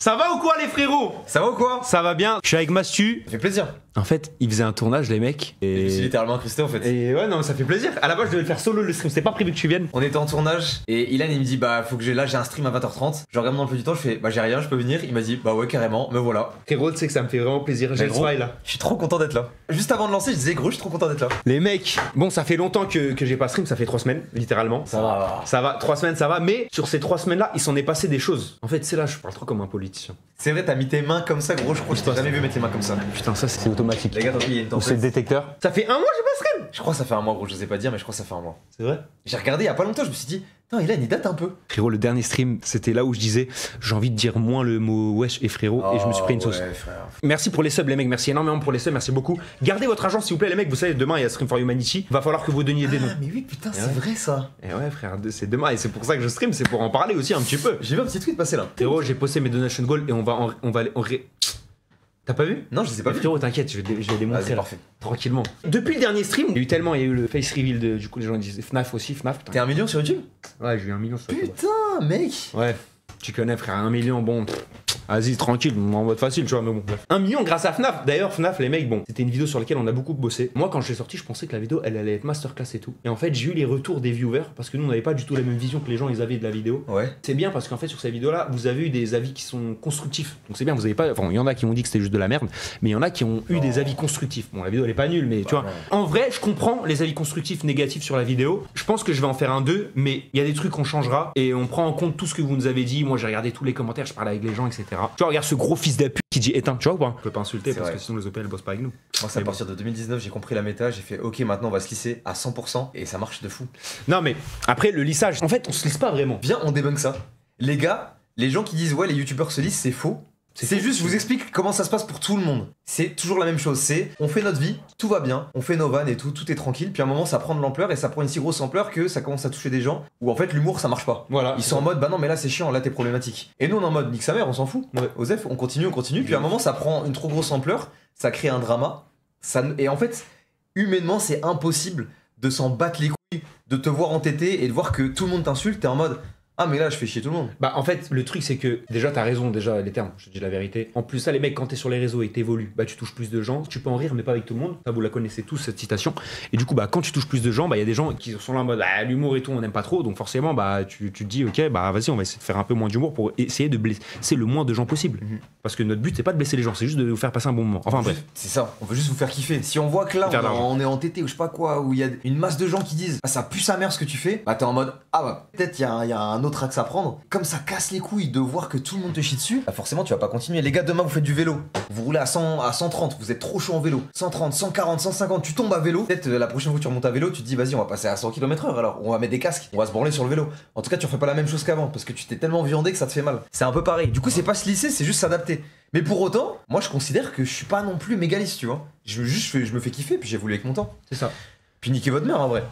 Ça va ou quoi les frérots? Ça va ou quoi? Ça va bien. Je suis avec Mastu. Ça fait plaisir. En fait, ils faisaient un tournage les mecs. Et c'est littéralement incrusté en fait. Et ouais, non, ça fait plaisir. À la base, je devais le faire solo le stream. C'était pas prévu que tu viennes. On était en tournage et Ilan il me dit bah faut que j'ai un stream à 20h30. Je regarde mon emploi du temps, je fais bah j'ai rien, je peux venir. Il m'a dit bah ouais carrément, me voilà. Frérot, tu sais que ça me fait vraiment plaisir. J'ai le smile là. Je suis trop content d'être là. Juste avant de lancer, je disais gros, je suis trop content d'être là. Les mecs, bon, ça fait longtemps que j'ai pas stream. Ça fait 3 semaines, littéralement. Ça va. Ça va, 3 semaines, ça va. Mais sur ces 3 semaines là, il s'en est passé des choses. En fait, c'est là, je parle trop comme un politicien. C'est vrai, t'as mis tes mains comme ça, gros, je crois que je t'ai jamais vu mettre les mains comme ça. Putain, ça c'est automatique. Les gars, tant pis, il y a une Ou c'est le tempête. détecteur. Ça fait un mois, j'ai pas stream. Je crois que ça fait un mois, gros, je sais pas dire, mais je crois que ça fait un mois. C'est vrai? J'ai regardé il y a pas longtemps, je me suis dit, putain, Ilan il date un peu. Frérot, le dernier stream, c'était là où je disais j'ai envie de dire moins le mot wesh et frérot et je me suis pris une sauce. Ouais, frère. Merci pour les subs les mecs, merci énormément pour les subs, merci beaucoup. Gardez votre argent s'il vous plaît les mecs, vous savez demain il y a Stream for Humanity, va falloir que vous donniez des noms. Ah, mais oui, putain, c'est ouais. vrai ça. Et ouais frère, c'est demain et c'est pour ça que je stream, c'est pour en parler aussi un petit peu. J'ai vu un petit tweet passer là. Frérot, j'ai posté mes donation goals et on va T'as pas vu? Non, je sais pas. Frérot, t'inquiète, je vais les montrer là, parfait. tranquillement. Depuis le dernier stream, il y a eu le face reveal du coup les gens ils disaient FNAF aussi, FNAF. Putain. T'es 1 million sur YouTube? Ouais, j'ai eu 1 million sur YouTube. Putain, mec. Ouais, tu connais frère, 1 million, bon, vas-y, tranquille, en mode facile, tu vois, mais bon, bref. 1 million grâce à FNAF. D'ailleurs, FNAF, les mecs, bon, c'était une vidéo sur laquelle on a beaucoup bossé. Moi, quand je l'ai sortie, je pensais que la vidéo, elle allait être masterclass et tout. Et en fait, j'ai eu les retours des viewers, parce que nous, on n'avait pas du tout la même vision que les gens, ils avaient de la vidéo. Ouais. C'est bien parce qu'en fait, sur cette vidéo-là, vous avez eu des avis qui sont constructifs. Donc c'est bien, vous avez pas. Enfin, il y en a qui m'ont dit que c'était juste de la merde, mais il y en a qui ont eu des avis constructifs. Bon, la vidéo, elle est pas nulle, mais tu vois. En vrai, je comprends les avis constructifs, négatifs sur la vidéo. Je pense que je vais en faire un 2, mais il y a des trucs qu'on changera et on prend en compte tout ce que vous nous avez dit. Moi, j'ai regardé tous les commentaires, je parlais avec les gens, etc. Tu vois, regarde ce gros fils de pute qui dit éteins, tu vois ou pas? On peut pas insulter parce que sinon les OPL bossent pas avec nous. Moi, c'est à partir de 2019, j'ai compris la méta, j'ai fait ok, maintenant on va se lisser à 100% et ça marche de fou. Non, mais après, le lissage, en fait, on se lisse pas vraiment. Viens, on débunk ça. Les gars, les gens qui disent ouais, les youtubeurs se lissent, c'est faux. C'est juste, je vous explique comment ça se passe pour tout le monde. C'est toujours la même chose, c'est on fait notre vie, tout va bien, on fait nos vannes et tout, tout est tranquille, puis à un moment ça prend de l'ampleur et ça prend une si grosse ampleur que ça commence à toucher des gens où en fait l'humour ça marche pas. Voilà. Ils sont en mode bah non mais là c'est chiant, là t'es problématique. Et nous on est en mode nique sa mère, on s'en fout. Ouais. Osef, on continue, puis à un moment ça prend une trop grosse ampleur, ça crée un drama, et en fait humainement c'est impossible de s'en battre les couilles, de te voir entêté et de voir que tout le monde t'insulte, t'es en mode ah mais là je fais chier tout le monde. Bah en fait le truc c'est que déjà t'as raison, déjà les termes, je te dis la vérité. En plus ça les mecs quand t'es sur les réseaux et t'évolues, bah tu touches plus de gens, tu peux en rire mais pas avec tout le monde, ça vous la connaissez tous cette citation. Et du coup bah quand tu touches plus de gens, bah il y a des gens qui sont là en mode ah, l'humour et tout on n'aime pas trop, donc forcément bah tu te dis ok bah vas-y on va essayer de faire un peu moins d'humour pour essayer de blesser le moins de gens possible. Parce que notre but c'est pas de blesser les gens, c'est juste de vous faire passer un bon moment. Enfin bref. C'est ça, on veut juste vous faire kiffer. Si on voit que là on est entêté ou je sais pas quoi, où il y a une masse de gens qui disent ah ça pue sa mère ce que tu fais, bah t'es en mode ah bah peut-être il y a un autre axe à prendre. Comme ça casse les couilles de voir que tout le monde te chie dessus, bah forcément tu vas pas continuer. Les gars, demain vous faites du vélo, vous roulez à 130, vous êtes trop chaud en vélo, 130, 140, 150, tu tombes à vélo. Peut-être la prochaine fois que tu remontes à vélo, tu te dis vas-y on va passer à 100 km/h alors, on va mettre des casques, on va se branler sur le vélo. En tout cas tu refais pas la même chose qu'avant parce que tu t'es tellement viandé que ça te fait mal. C'est un peu pareil. Du coup c'est pas se lisser, c'est juste s'adapter. Mais pour autant, moi je considère que je suis pas non plus mégaliste, tu vois. Je me fais kiffer puis j'ai voulu être content. C'est ça. Puis niquer votre mère en vrai.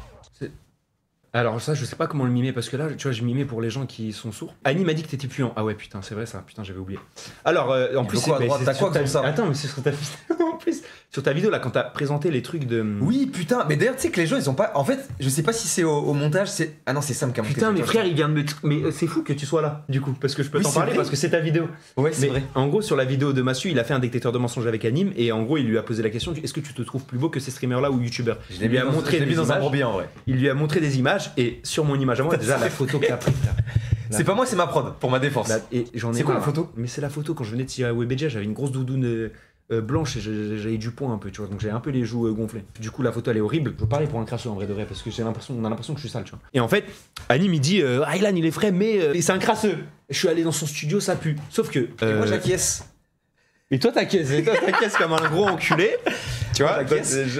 Alors ça je sais pas comment le mimer parce que là tu vois je mimais pour les gens qui sont sourds. Annie m'a dit que t'étais puant. Ah ouais putain c'est vrai ça, putain j'avais oublié. Alors en plus quoi, à droite, t'as quoi comme ça? Attends mais c'est sur ta vidéo en plus. Sur ta vidéo là quand t'as présenté les trucs de... Oui putain, mais d'ailleurs tu sais que les gens ils ont pas... En fait je sais pas si c'est au montage, c'est... Ah non c'est Sam qui a monté. Putain mais frère il vient de me... Mais c'est fou que tu sois là du coup parce que je peux t'en parler parce que c'est ta vidéo. Ouais c'est mais vrai. En gros sur la vidéo de Massu il a fait un détecteur de mensonges avec Anime et en gros il lui a posé la question est-ce que tu te trouves plus beau que ces streamers là ou youtubeurs? Je l'ai mis dans un bourbier en vrai. Il lui a montré des images et sur mon image à moi déjà la photo que t'as prise. C'est pas moi c'est ma prod pour ma défense. C'est quoi la photo? Mais c'est la photo quand je venais de tirer à Webedia, j'avais une grosse doudoune blanche et j'avais du poing un peu, tu vois, donc j'avais un peu les joues gonflées. Du coup la photo elle est horrible. Je parlais pour un crasseux en vrai de vrai parce que on a l'impression que je suis sale, tu vois. Et en fait Anime il dit ah Ilan il est frais mais c'est un crasseux. Je suis allé dans son studio, ça pue. Sauf que et moi j'acquiesce. Et toi t'acquiesces comme un gros enculé. Tu vois,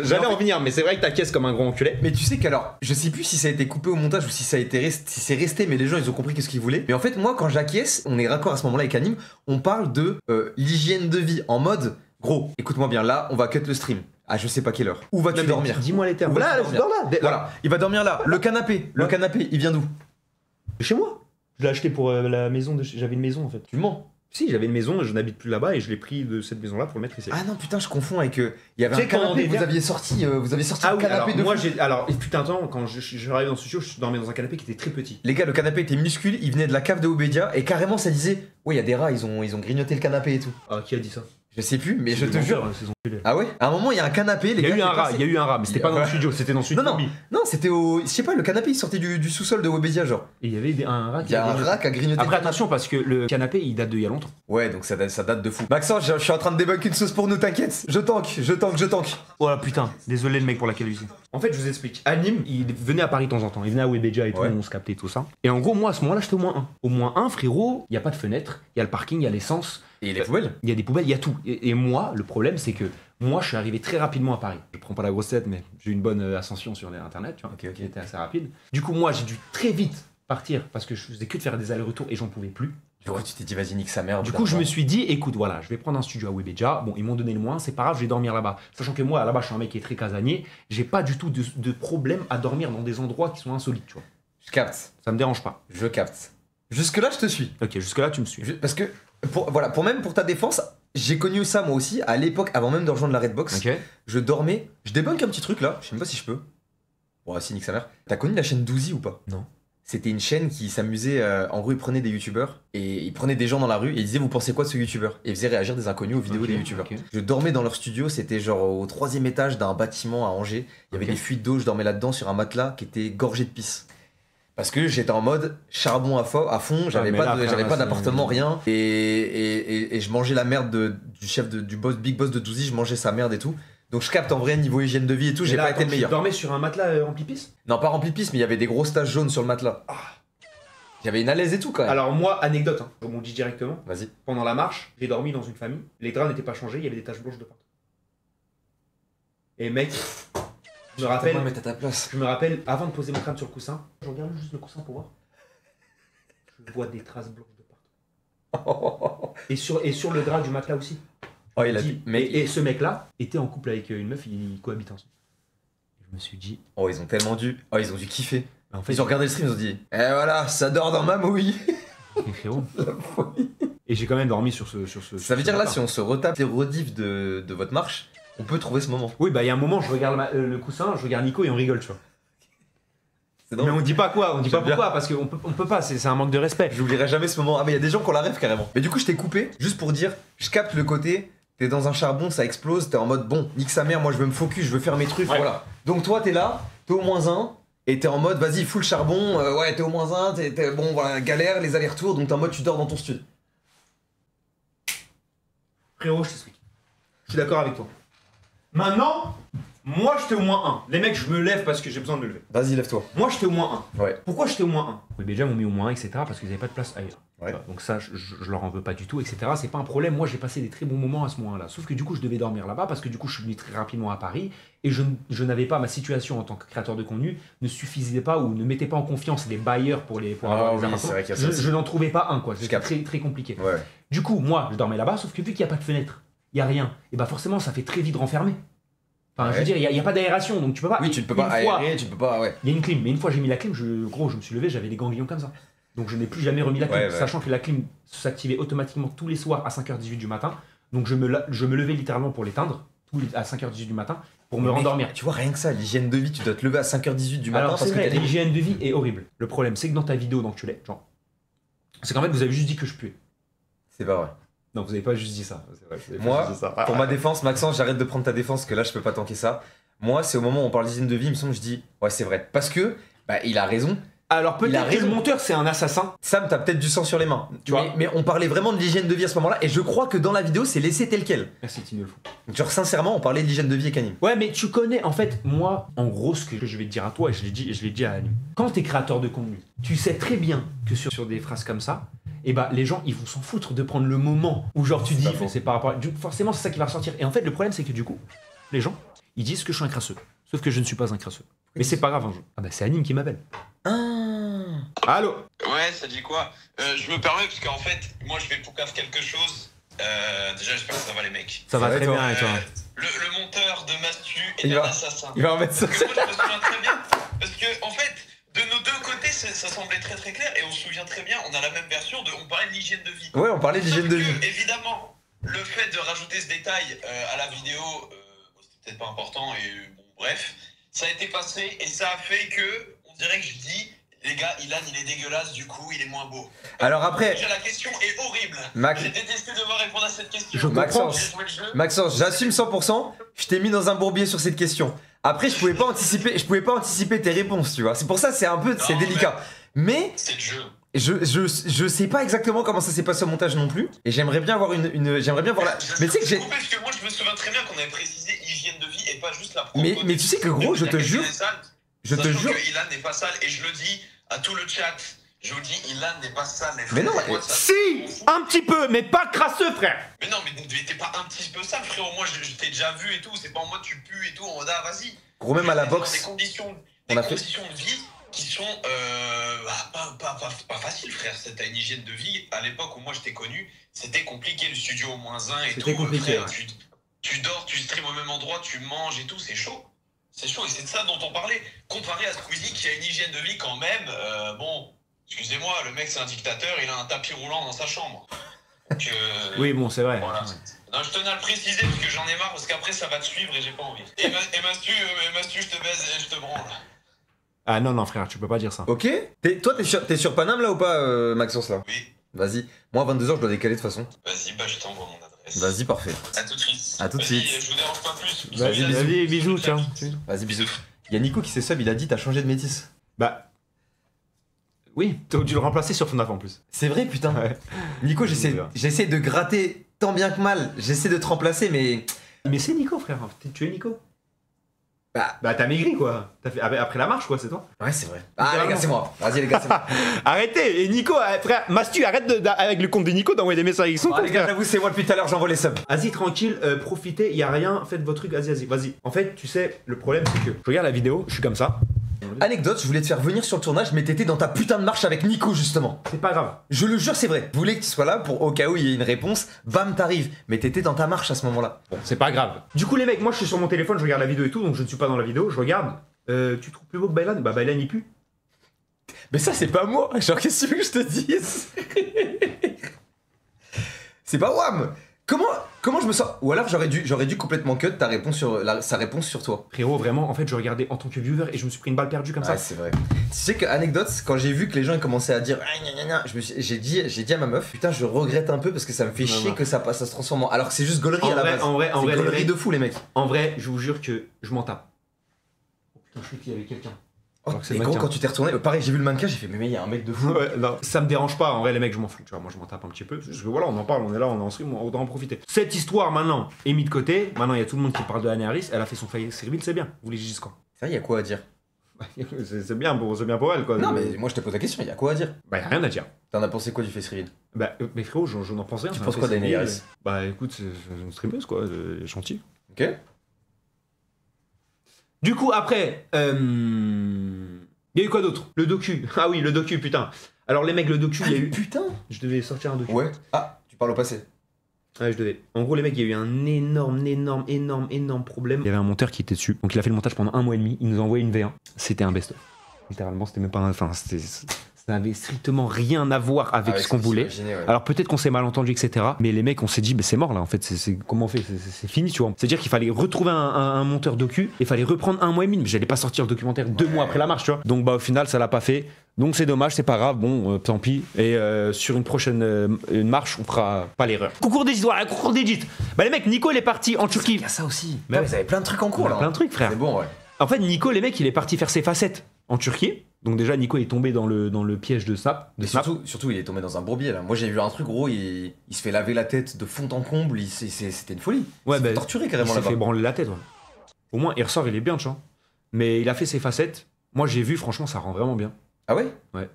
j'allais en venir, mais c'est vrai que t'acquiesces comme un gros enculé. Mais tu sais qu'alors, je sais plus si ça a été coupé au montage ou si ça a été si c'est resté, mais les gens ils ont compris qu'est-ce qu'ils voulaient. Mais en fait, moi quand j'acquiesce, on est raccord à ce moment-là avec Anime, on parle de l'hygiène de vie en mode gros. Écoute-moi bien, là, on va cut le stream. À je sais pas quelle heure. Où vas-tu dormir? Dis-moi les termes. Là, voilà, il va dormir là. Le canapé, il vient d'où? Chez moi. Je l'ai acheté pour la maison de... J'avais une maison en fait. Tu mens? Si, j'avais une maison, je n'habite plus là-bas et je l'ai pris de cette maison-là pour le mettre ici. Ah non, putain, je confonds avec. Il y avait un canapé, vous aviez sorti un canapé de. Moi, alors, il fut un temps, quand je suis arrivé dans ce studio, je dormais dans un canapé qui était très petit. Les gars, le canapé était minuscule, il venait de la cave de Webedia et carrément ça disait ouais, il y a des rats, ils ont grignoté le canapé et tout. Ah, qui a dit ça? Je sais plus, mais je te jure. Ah ouais? À un moment, il y a un canapé, les gars. Il y a eu un rat, mais c'était pas dans le studio, c'était dans le studio. Non, c'était au. Je sais pas, le canapé il sortait du sous-sol de Webedia, genre. Et il y avait un rat qui a grignoté. Après, attention, parce que le canapé il date d'il y a longtemps. Ouais, donc ça date de fou. Maxence, je suis en train de débunk une sauce pour nous, t'inquiète. Je tank. Oh putain, désolé le mec pour la calvitie. En fait, je vous explique. Anime, il venait à Paris de temps en temps. Il venait à Webedia et tout, on se captait tout ça. Et en gros, moi à ce moment-là, j'étais au moins 1. Au moins 1, frérot, il y a pas de fenêtre, il y a le parking, il y a l'essence. Et les poubelles? Il y a des poubelles, il y a tout. Et moi, le problème, c'est que moi, je suis arrivé très rapidement à Paris. Je prends pas la grosse tête, mais j'ai eu une bonne ascension sur Internet, tu vois, qui était assez rapide. Du coup, moi, j'ai dû très vite partir parce que je faisais que de faire des allers-retours et j'en pouvais plus. Du coup, tu t'es dit, vas-y, nique sa mère. Du coup, je me suis dit, écoute, voilà, je vais prendre un studio à Webedia. Bon, ils m'ont donné le moins, c'est pas grave, je vais dormir là-bas. Sachant que moi, là-bas, je suis un mec qui est très casanier. J'ai pas du tout de problème à dormir dans des endroits qui sont insolites, tu vois. Je capte. Ça me dérange pas. Je capte. Jusque-là, je te suis. Ok, jusque-là, tu me suis. Parce que, pour ta défense, j'ai connu ça moi aussi, à l'époque, avant même de rejoindre la Redbox. Ok. Je dormais, je débunk un petit truc là, je sais même pas si je peux. Ouais, si, nique sa mère. T'as connu la chaîne Douzy ou pas? Non. C'était une chaîne qui s'amusait, en gros, ils prenaient des youtubeurs et ils prenaient des gens dans la rue et ils disaient, vous pensez quoi de ce youtubeur? Et ils faisaient réagir des inconnus aux vidéos des youtubeurs. Je dormais dans leur studio, c'était genre au 3e étage d'un bâtiment à Angers. Il y avait des fuites d'eau, je dormais là-dedans sur un matelas qui était gorgé de pisse. Parce que j'étais en mode charbon à fond, j'avais pas d'appartement, rien. Et je mangeais la merde du chef du boss, big boss de Douzy, je mangeais sa merde et tout. Donc je capte en vrai niveau hygiène de vie et tout, j'ai pas été le meilleur. Tu dormais sur un matelas rempli de pisse? Non, pas rempli de pisse, mais il y avait des grosses taches jaunes sur le matelas. J'avais une alaise et tout quand même. Alors moi, anecdote, je m'en dis directement. Vas-y. Pendant la marche, j'ai dormi dans une famille, les draps n'étaient pas changés, il y avait des taches blanches de partout. Et mec, je me rappelle, avant de poser mon crâne sur le coussin, je regarde juste le coussin pour voir. Je vois des traces blanches de partout. Et sur le drap du matelas aussi. Oh, et ce mec-là était en couple avec une meuf, ils cohabitent ensemble. Je me suis dit... Oh, ils ont dû kiffer. En fait, ils ont regardé le stream, ils ont dit eh voilà, ça dort dans ma mouille. Et j'ai quand même dormi sur ce ça veut dire là, si on se retape les rediffs de votre marche, on peut trouver ce moment. Oui, bah il y a un moment, je regarde le coussin, je regarde Nico et on rigole, tu vois. Mais on dit pas quoi, on dit pas pourquoi, parce qu'on peut pas, c'est un manque de respect. J'oublierai jamais ce moment. Ah, mais il y a des gens qui ont la rêve carrément. Mais du coup, je t'ai coupé juste pour dire, je capte le côté, t'es dans un charbon, ça explose, t'es en mode bon, nique sa mère, moi je veux me focus, je veux faire mes trucs, voilà. Donc toi, t'es là, t'es au -1, et t'es en mode vas-y, full charbon, ouais, t'es au -1, t'es bon, voilà, galère, les allers-retours, donc t'es en mode tu dors dans ton studio. Frérot, je t'explique. Je suis d'accord avec toi. Maintenant, moi j'étais au -1. Les mecs, je me lève parce que j'ai besoin de me lever. Vas-y, lève-toi. Moi j'étais au -1. Ouais. Pourquoi j'étais au -1? Oui, déjà, ils m'ont mis au -1, etc. parce qu'ils n'avaient pas de place ailleurs. Ouais. Donc ça, je leur en veux pas du tout, etc. C'est pas un problème. Moi, j'ai passé des très bons moments à ce moment-là. Sauf que du coup, je devais dormir là-bas parce que du coup, je suis venu très rapidement à Paris et je n'avais pas, ma situation en tant que créateur de contenu ne suffisait pas ou ne mettait pas en confiance les bailleurs pour avoir des appartements. Je n'en trouvais pas un, quoi. C'était très, très compliqué. Ouais. Du coup, moi, je dormais là-bas, sauf que vu qu'il n'y a pas de fenêtre, il n'y a rien, et bah forcément, ça fait très vite renfermer. Enfin, je veux dire, il n'y a pas d'aération, donc tu peux pas. Oui, tu ne peux pas aérer, tu peux pas. Ouais. Il y a une clim, mais une fois j'ai mis la clim, je me suis levé, j'avais les ganglions comme ça. Donc je n'ai plus jamais remis la clim, sachant que la clim s'activait automatiquement tous les soirs à 5h18 du matin. Donc je me levais littéralement pour l'éteindre, à 5h18 du matin, pour me rendormir. Tu vois, rien que ça, l'hygiène de vie, tu dois te lever à 5h18 du matin. Alors c'est vrai, l'hygiène de vie est horrible. Le problème, c'est que dans ta vidéo d'enculé, genre, c'est qu'en fait, vous avez juste dit que je puais. C'est pas vrai. Non, vous avez pas juste dit ça. Vrai, moi, pour ma défense, Maxence, j'arrête de prendre ta défense, que là, je peux pas tanker ça. Moi, c'est au moment où on parle d'hygiène de vie, il me semble, je dis, ouais, c'est vrai. Parce que, bah, il a raison. Alors peut-être que le monteur c'est un assassin. Sam, t'as peut-être du sang sur les mains. Tu vois. Mais on parlait vraiment de l'hygiène de vie à ce moment-là, et je crois que dans la vidéo, c'est laissé tel quel. Merci Tino le fou. Genre sincèrement, on parlait de l'hygiène de vie avec Anime. Ouais, mais tu connais, en fait, moi, en gros, ce que je vais te dire à toi, et je l'ai dit à Anime. Quand t'es créateur de contenu, tu sais très bien que sur des phrases comme ça, et bah les gens ils vont s'en foutre de prendre le moment où genre tu dis c'est par rapport à... Forcément c'est ça qui va ressortir. Et en fait le problème c'est que du coup, les gens, ils disent que je suis un crasseux. Sauf que je ne suis pas un crasseux. Mais c'est pas grave un jour. Ah bah c'est Anime qui m'appelle. Allô? Ouais, ça dit quoi? Je me permets parce qu'en fait, moi je vais poucave quelque chose. Déjà j'espère que ça va les mecs. Ça va très bien et toi? Le monteur de Mastu est un assassin. Il va en mettre ça. Parce que moi je me souviens très bien. Parce que en fait, de nos deux côtés, fait, ça semblait très très clair et on se souvient très bien, on a la même version on parlait de l'hygiène de vie. Ouais, on parlait de l'hygiène de vie. Évidemment, le fait de rajouter ce détail à la vidéo, c'était peut-être pas important et bon, bref, ça a été passé et ça a fait que, on dirait que je dis, les gars, Ilan il est dégueulasse, du coup il est moins beau. Alors après. Déjà la question est horrible. J'ai détesté devoir répondre à cette question. Maxence, j'assume 100%, je t'ai mis dans un bourbier sur cette question. Après, je pouvais pas anticiper tes réponses, tu vois. C'est pour ça, c'est délicat. Mais. C'est le jeu. Je sais pas exactement comment ça s'est passé au montage non plus. Et j'aimerais bien voir j'aimerais bien voir la. Mais tu sais que j'ai. Parce que moi je me souviens très bien qu'on avait précisé hygiène de vie et pas juste la propreté. Mais tu sais que gros, je te jure. Je te jure que Ilan n'est pas sale et je le dis à tout le chat. Je vous dis, Ilan n'est pas sale. Mais non, si, un petit peu, mais pas crasseux, frère. Mais non, mais t'es pas un petit peu sale, frérot. Moi, je t'ai déjà vu et tout. C'est pas en mode tu pues et tout. En mode ah, vas-y. Gros, même à la boxe. Des conditions de vie qui sont pas faciles, frère. T'as une hygiène de vie. À l'époque où moi je t'ai connu, c'était compliqué. Le studio au -1 et tout. C'était compliqué. Frère, tu dors, tu streams au même endroit, tu manges et tout. C'est chaud. C'est chaud. Et c'est de ça dont on parlait. Comparé à Squeezie qui a une hygiène de vie quand même. Bon. Excusez-moi, le mec c'est un dictateur, il a un tapis roulant dans sa chambre. Donc, oui, bon, c'est vrai. Voilà. Non, je tenais à le préciser parce que j'en ai marre, parce qu'après ça va te suivre et j'ai pas envie. Et Mastu, je te baise et je te branle. Ah non, frère, tu peux pas dire ça. Ok. Toi, t'es sur Paname là ou pas, Maxence là? Oui. Vas-y. Moi, à 22h, je dois décaler de toute façon. Vas-y, bah je t'envoie mon adresse. Vas-y, parfait. À tout de suite. À tout de suite. Je vous dérange pas plus. Vas-y, bisous, tiens. Vas-y, bisous. Il y a Nico qui s'est sub, il a dit t'as changé de métis. Bah. Oui, t'as dû le remplacer sur FNAF en plus. C'est vrai, putain. Ouais. Nico, j'essaie de gratter tant bien que mal. J'essaie de te remplacer, mais. Mais c'est Nico, frère. Tu es Nico. Bah t'as maigri, quoi. T'as fait après la marche, quoi, c'est toi. Ouais, c'est vrai. Ah, les gars, c'est moi. Vas-y, les gars, c'est moi. Arrêtez. Et Nico, frère, Mastu, arrête avec le compte de Nico d'envoyer des messages avec son compte. Les gars, j'avoue, c'est moi depuis tout à l'heure, j'envoie les subs. Vas-y, tranquille, profitez, y a rien, faites votre truc, vas-y. En fait, tu sais, le problème, c'est que je regarde la vidéo, je suis comme ça. Anecdote, je voulais te faire venir sur le tournage, mais t'étais dans ta putain de marche avec Nico justement. C'est pas grave. Je le jure, c'est vrai. Je voulais que tu sois là pour au cas où il y ait une réponse. Bam, t'arrives. Mais t'étais dans ta marche à ce moment-là. Bon, c'est pas grave. Du coup, les mecs, moi je suis sur mon téléphone, je regarde la vidéo et tout, donc je ne suis pas dans la vidéo, je regarde. Tu trouves plus beau que Baylan? Bah, Baylan il pue. Mais ça, c'est pas moi. Genre, qu'est-ce que tu veux que je te dise? C'est pas Wam. Comment je me sens? Ou alors j'aurais dû complètement cut ta réponse sa réponse sur toi. Frérot, vraiment, en fait, je regardais en tant que viewer et je me suis pris une balle perdue comme ça. Ouais, c'est vrai. Tu sais que anecdote, quand j'ai vu que les gens ils commençaient à dire, j'ai dit à ma meuf, putain, je regrette un peu parce que ça me fait chier que ça se transforme alors que c'est juste gaulerie à la base. En vrai, gaulerie de fou les mecs. En vrai, je vous jure que je m'en tape. Oh putain, je suis qu'il y avait quelqu'un. Oh, et gros, quand tu t'es retourné, pareil, j'ai vu le mannequin, j'ai fait, mais il y a un mec de fou. Ouais, non, ça me dérange pas, en vrai, les mecs, je m'en fous, tu vois, moi je m'en tape un petit peu, parce que voilà, on en parle, on est là, on est en stream, on doit en profiter. Cette histoire maintenant est mise de côté, maintenant il y a tout le monde qui parle de Anne Harris, elle a fait son faillite civil, c'est bien, vous voulez que je dise quoi? Ça, il y a quoi à dire? C'est bien pour elle, quoi. Non, mais moi je te pose la question, il y a quoi à dire? Bah, y a rien à dire. T'en as pensé quoi du face reveal? Bah, mais frérot, je n'en pense rien. Tu penses quoi d'Anne Harris? Bah, écoute, c'est une streameuse, quoi, elle est gentille. Ok. Du coup, après, il y a eu quoi d'autre? Le docu. Ah oui, le docu, putain. Alors les mecs, le docu, il y a eu... Putain. Je devais sortir un docu. Ouais. Ah, tu parles au passé. Ouais, je devais. En gros, les mecs, il y a eu un énorme problème. Il y avait un monteur qui était dessus. Donc il a fait le montage pendant 1 mois et demi. Il nous a envoyé une V1. C'était un best-of. Littéralement, c'était même pas un... Enfin, ça n'avait strictement rien à voir avec ce qu'on voulait. Ouais. Alors peut-être qu'on s'est mal entendu, etc. Mais les mecs, on s'est dit, c'est mort là, en fait. Comment on fait? C'est fini, tu vois. C'est-à-dire qu'il fallait retrouver un monteur docu et il fallait reprendre 1 mois et demi. Mais j'allais pas sortir le documentaire 2 mois après la marche, tu vois. Donc bah au final, ça l'a pas fait. Donc c'est dommage, c'est pas grave. Bon, tant pis. Et sur une prochaine une marche, on fera pas l'erreur. Concours d'Egypte, voilà, concours d'Egypte. Bah les mecs, Nico, il est parti en Turquie. Il y a ça aussi. Mais ouais, vous avez plein de trucs en cours là. Plein de trucs, frère. C'est bon, ouais. En fait, Nico, les mecs, il est parti faire ses facettes en Turquie. Donc déjà, Nico est tombé dans le piège de Snap. Surtout, il est tombé dans un bourbier là. Moi, j'ai vu un truc gros, il se fait laver la tête de fond en comble. C'était une folie. Ouais, il s'est torturé carrément là-bas. Il s'est fait branler la tête. Ouais. Au moins, il ressort, il est bien, tu vois. Mais il a fait ses facettes. Moi, j'ai vu, franchement, ça rend vraiment bien. Ah ouais? Ouais.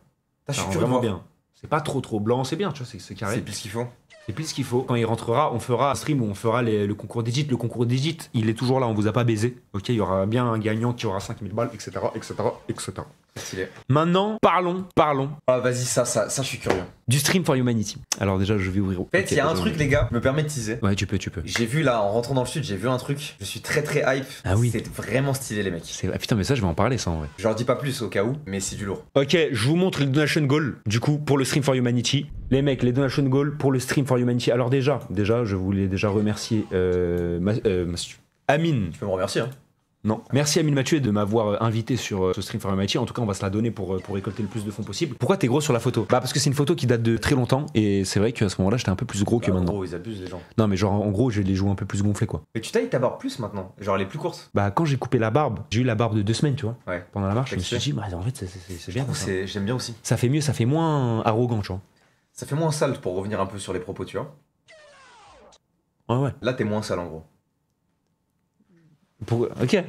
Ça rend vraiment bien. C'est pas trop blanc, c'est bien, tu vois, c'est carré. C'est plus ce qu'ils font. C'est plus ce qu'il faut. Quand il rentrera, on fera un stream où on fera le concours d'Edit. Le concours d'Edit, il est toujours là, on vous a pas baisé. Ok, il y aura bien un gagnant qui aura 5000 balles, etc. Stylé. Maintenant, parlons Ah, vas-y, ça, je suis curieux. du Stream for Humanity. Alors déjà, je vais ouvrir. En fait, il y a un truc, les gars, je me permets de teaser. Ouais, tu peux. J'ai vu là, en rentrant dans le sud, j'ai vu un truc. Je suis très hype. Ah oui. C'est vraiment stylé, les mecs. Ah putain, mais ça, je vais en parler, ça, en vrai. Je leur dis pas plus au cas où, mais c'est du lourd. Ok, je vous montre les donation goals, du coup, pour le Stream for Humanity. Les mecs, les donation goals pour le Stream for Humanity. Alors déjà, je voulais déjà remercier Amine. Tu peux me remercier, hein. Non. Merci Amine Mathieu de m'avoir invité sur ce Stream for Humanity. En tout cas, on va se la donner pour récolter le plus de fonds possible. Pourquoi t'es gros sur la photo? Bah parce que c'est une photo qui date de très longtemps et c'est vrai qu'à ce moment-là, j'étais un peu plus gros que maintenant. En gros, ils abusent les gens. Non mais genre en gros, j'ai les joues un peu plus gonflées quoi. Mais tu tailles ta barbe plus maintenant, genre elle est plus courte. Bah quand j'ai coupé la barbe, j'ai eu la barbe de 2 semaines, tu vois. Ouais. Pendant la marche, je me suis dit, bah en fait c'est bien. J'aime bien aussi. Ça fait mieux, ça fait moins arrogant, tu vois. Ça fait moins sale pour revenir un peu sur les propos, tu vois. Ouais. Là, t'es moins sale en gros. Ok.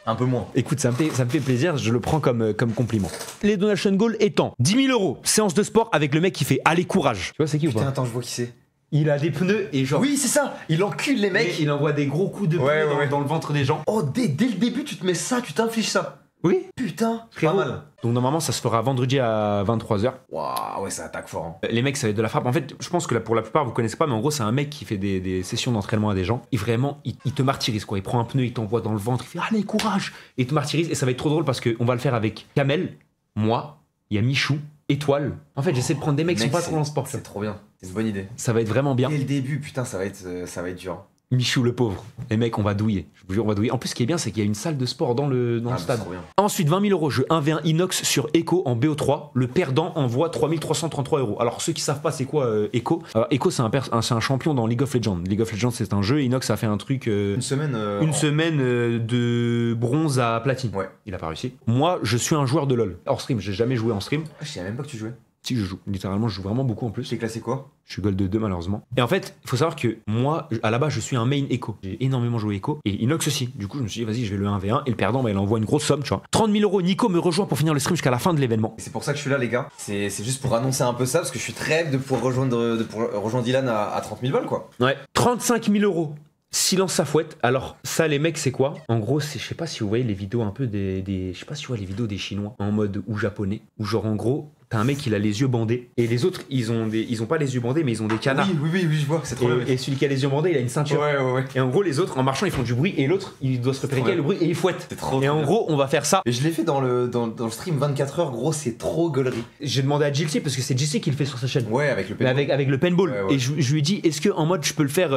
Un peu moins. Écoute, ça me fait plaisir, je le prends comme compliment. Les donation goals étant 10 000 € séance de sport avec le mec qui fait allez courage. Tu vois c'est qui ou pas? Putain, attends, je vois qui c'est. Il a des pneus et genre... Oui, c'est ça. Il encule les mecs. Il envoie des gros coups de pneus dans le ventre des gens. Oh, dès le début, tu te mets ça, tu t'infliges ça. Oui. Putain, Frérot. pas mal. Donc normalement ça se fera vendredi à 23h. Waouh, ouais, ça attaque fort. Hein. Les mecs ça va être de la frappe. En fait je pense que pour la plupart vous connaissez pas, mais en gros c'est un mec qui fait des sessions d'entraînement à des gens. Et vraiment il te martyrise quoi. Il prend un pneu, il t'envoie dans le ventre, il fait allez courage. Et il te martyrise et ça va être trop drôle parce qu'on va le faire avec Kamel, moi, il y a Michou, Étoile. En fait j'essaie de prendre des mecs qui sont pas trop dans le sport. C'est trop bien, c'est une bonne idée. Ça va être vraiment bien. Dès le début, putain ça va être dur. Michou le pauvre. Les mecs, on va douiller. Je vous jure, on va douiller. En plus, ce qui est bien, c'est qu'il y a une salle de sport dans le stade. Ensuite, 20 000 €, jeu 1v1 inox sur Echo en BO3. Le perdant envoie 3 333 €. Alors, ceux qui savent pas, c'est quoi Echo? Alors, Echo, c'est un champion dans League of Legends. League of Legends, c'est un jeu. Inox a fait un truc. Une semaine de bronze à platine. Ouais. Il a pas réussi. Moi, je suis un joueur de LoL. Hors stream, j'ai jamais joué en stream. Je savais même pas que tu jouais. Si, je joue. Littéralement, je joue vraiment beaucoup en plus. T'es classé quoi? Je suis gold de 2 malheureusement. Et en fait, il faut savoir que moi, à la base, je suis un main Echo. J'ai énormément joué Echo. Et Inox aussi. Du coup, je me suis dit, vas-y, je vais le 1v1. Et le perdant, bah, il envoie une grosse somme, tu vois. 30 000 €. Nico me rejoint pour finir le stream jusqu'à la fin de l'événement. C'est pour ça que je suis là, les gars. C'est juste pour annoncer un peu ça, parce que je suis très de pouvoir rejoindre Dylan à 30 000 balles, quoi. Ouais. 35 000 €. Silence sa fouette. Alors ça les mecs c'est quoi? En gros c'est, je sais pas si vous voyez les vidéos un peu je sais pas si vous voyez les vidéos des Chinois en mode ou japonais, où genre en gros t'as un mec il a les yeux bandés et les autres ils ont pas les yeux bandés mais ils ont des canards. Oui je vois, c'est trop bien. Et celui qui a les yeux bandés il a une ceinture. Ouais. Et en gros les autres en marchant ils font du bruit et l'autre il doit se repérer quel le bruit et il fouette. C'est trop et en gros on va faire ça. Et je l'ai fait dans le stream 24 heures, gros, c'est trop gaulerie. J'ai demandé à JLC parce que c'est JLC qui le fait sur sa chaîne. Ouais, avec le paintball. Avec le paintball. Ouais. Et je lui ai dit est-ce que en mode je peux le faire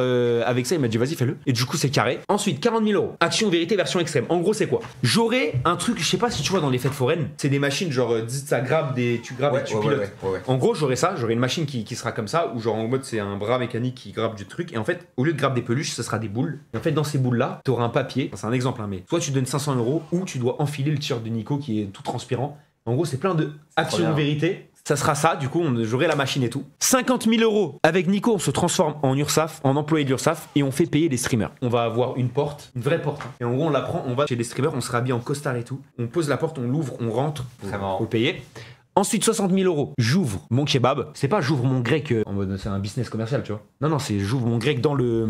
avec ça? Il m'a dit vas-y fais-le. Et du coup c'est carré. Ensuite 40 000 €. Action vérité version extrême. En gros c'est quoi? J'aurais un truc, je sais pas si tu vois dans les fêtes foraines, c'est des machines genre ça grabe tu graves et tu pilotes. Ouais. En gros j'aurais une machine qui sera comme ça où genre en mode c'est un bras mécanique qui grabe du truc et en fait au lieu de graber des peluches ce sera des boules. Et en fait dans ces boules là t'auras un papier, c'est un exemple hein, mais soit tu donnes 500 € ou tu dois enfiler le t-shirt de Nico qui est tout transpirant. En gros c'est plein de actions vérité. Ça sera ça, du coup, j'aurai la machine et tout. 50 000 €. Avec Nico, on se transforme en URSAF, en employé de l'URSAF, et on fait payer les streamers. On va avoir une porte, une vraie porte. Hein. Et en gros, on la prend, on va chez les streamers, on se rhabille en costard et tout. On pose la porte, on l'ouvre, on rentre. Faut payer. Ensuite, 60 000 €. J'ouvre mon kebab. C'est pas j'ouvre mon grec en mode c'est un business commercial, tu vois. Non, c'est j'ouvre mon grec dans le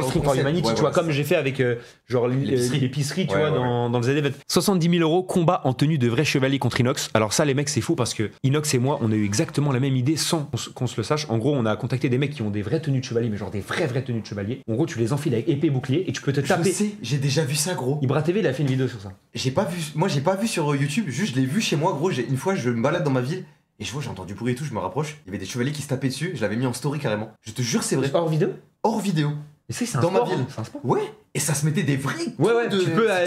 Stream for Humanity, tu vois, comme j'ai fait avec genre l'épicerie, tu vois, dans le ZDV. 70 000 € combat en tenue de vrai chevalier contre Inox. Alors ça, les mecs, c'est fou parce que Inox et moi, on a eu exactement la même idée sans qu'on se le sache. En gros, on a contacté des mecs qui ont des vraies tenues de chevalier, mais genre des vraies tenues de chevalier. En gros, tu les enfiles avec épée bouclier et tu peux te taper. Je sais, j'ai déjà vu ça, gros. Ibra TV, il a fait une vidéo sur ça. J'ai pas vu sur YouTube, juste je l'ai vu chez moi, gros. Une fois, je me balade dans ma ville. Et je vois, j'ai entendu bruit et tout, je me rapproche. Il y avait des chevaliers qui se tapaient dessus, je l'avais mis en story carrément. Je te jure, c'est vrai. Hors vidéo? Hors vidéo. Et c'est un dans sport, ma ville. C'est un sport. Ouais, et ça se mettait des vrais ouais, de...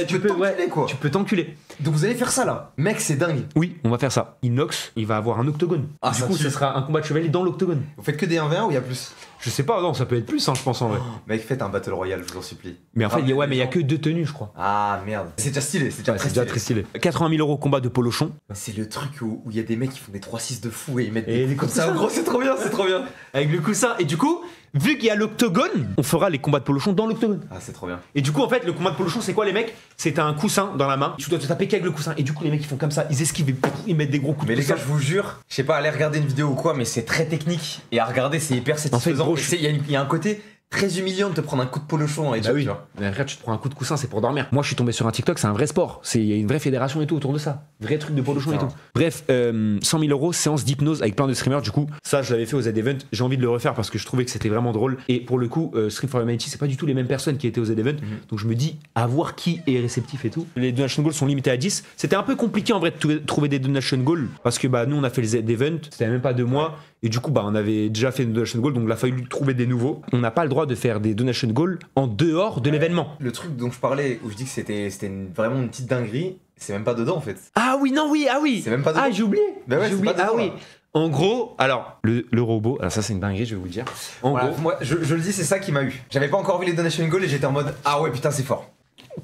tu peux t'enculer, quoi. Tu peux t'enculer. Donc vous allez faire ça là. Mec, c'est dingue. Oui, on va faire ça. Inox, il va avoir un octogone. Ah, du coup, ce sera un combat de chevalier dans l'octogone. Vous faites que des 1v1 ou il y a plus? Je sais pas, non, ça peut être plus, hein, je pense en vrai. Mec, faites un battle royale, je vous en supplie. Mais en fait, mais il y a que 2 tenues, je crois. Ah merde. C'est déjà stylé, c'est déjà très stylé. 80 000 € combat de polochon. C'est le truc où il y a des mecs qui font des 3-6 de fou et ils mettent des coups comme ça. En gros, c'est trop bien, c'est trop bien. Avec le coussin. Et du coup, vu qu'il y a l'octogone, on fera les combats de polochon dans l'octogone. Ah, c'est trop bien. Et du coup, en fait, le combat de polochon, c'est quoi, les mecs? C'est t'as un coussin dans la main, tu dois te taper qu'avec le coussin. Et du coup, les mecs, ils font comme ça, ils esquivent, ils mettent des gros coups de Mais coussin. les gars, je vous jure, je sais pas, allez regarder une vidéo ou quoi, mais c'est très technique. Et à regarder, c'est hyper satisfaisant. En fait, il y a un côté très humiliant de te prendre un coup de polochon et bah oui. Mais regarde, tu te prends un coup de coussin, c'est pour dormir. Moi, je suis tombé sur un TikTok, c'est un vrai sport. Il y a une vraie fédération et tout autour de ça. Vrai truc de polochon et tout. Bref, 100 000 €, séance d'hypnose avec plein de streamers. Du coup, ça, je l'avais fait aux Z-Event. J'ai envie de le refaire parce que je trouvais que c'était vraiment drôle. Et pour le coup, Stream for Humanity, c'est pas du tout les mêmes personnes qui étaient aux Z-Event. Donc je me dis, à voir qui est réceptif et tout. Les donation goals sont limités à 10. C'était un peu compliqué en vrai de trouver des donation goals parce que bah, nous, on a fait les Z-Event, c'était même pas 2 mois. Et du coup, bah, on avait déjà fait une donation goal, donc il a fallu trouver des nouveaux. On n'a pas le droit de faire des donation goals en dehors de l'événement. Le truc dont je parlais, où je dis que c'était vraiment une petite dinguerie, c'est même pas dedans en fait. Ah oui, non, oui, ah oui. C'est même pas dedans. Ah, j'ai oublié. Bah ouais, j'ai oublié. pas dedans, ah oui. là. En gros, alors, le robot, alors ça c'est une dinguerie, je vais vous le dire. En Voilà, gros, moi, je le dis, c'est ça qui m'a eu. J'avais pas encore vu les donation goals et j'étais en mode ah ouais, putain, c'est fort.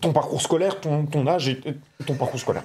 ton parcours scolaire, ton âge et ton parcours scolaire.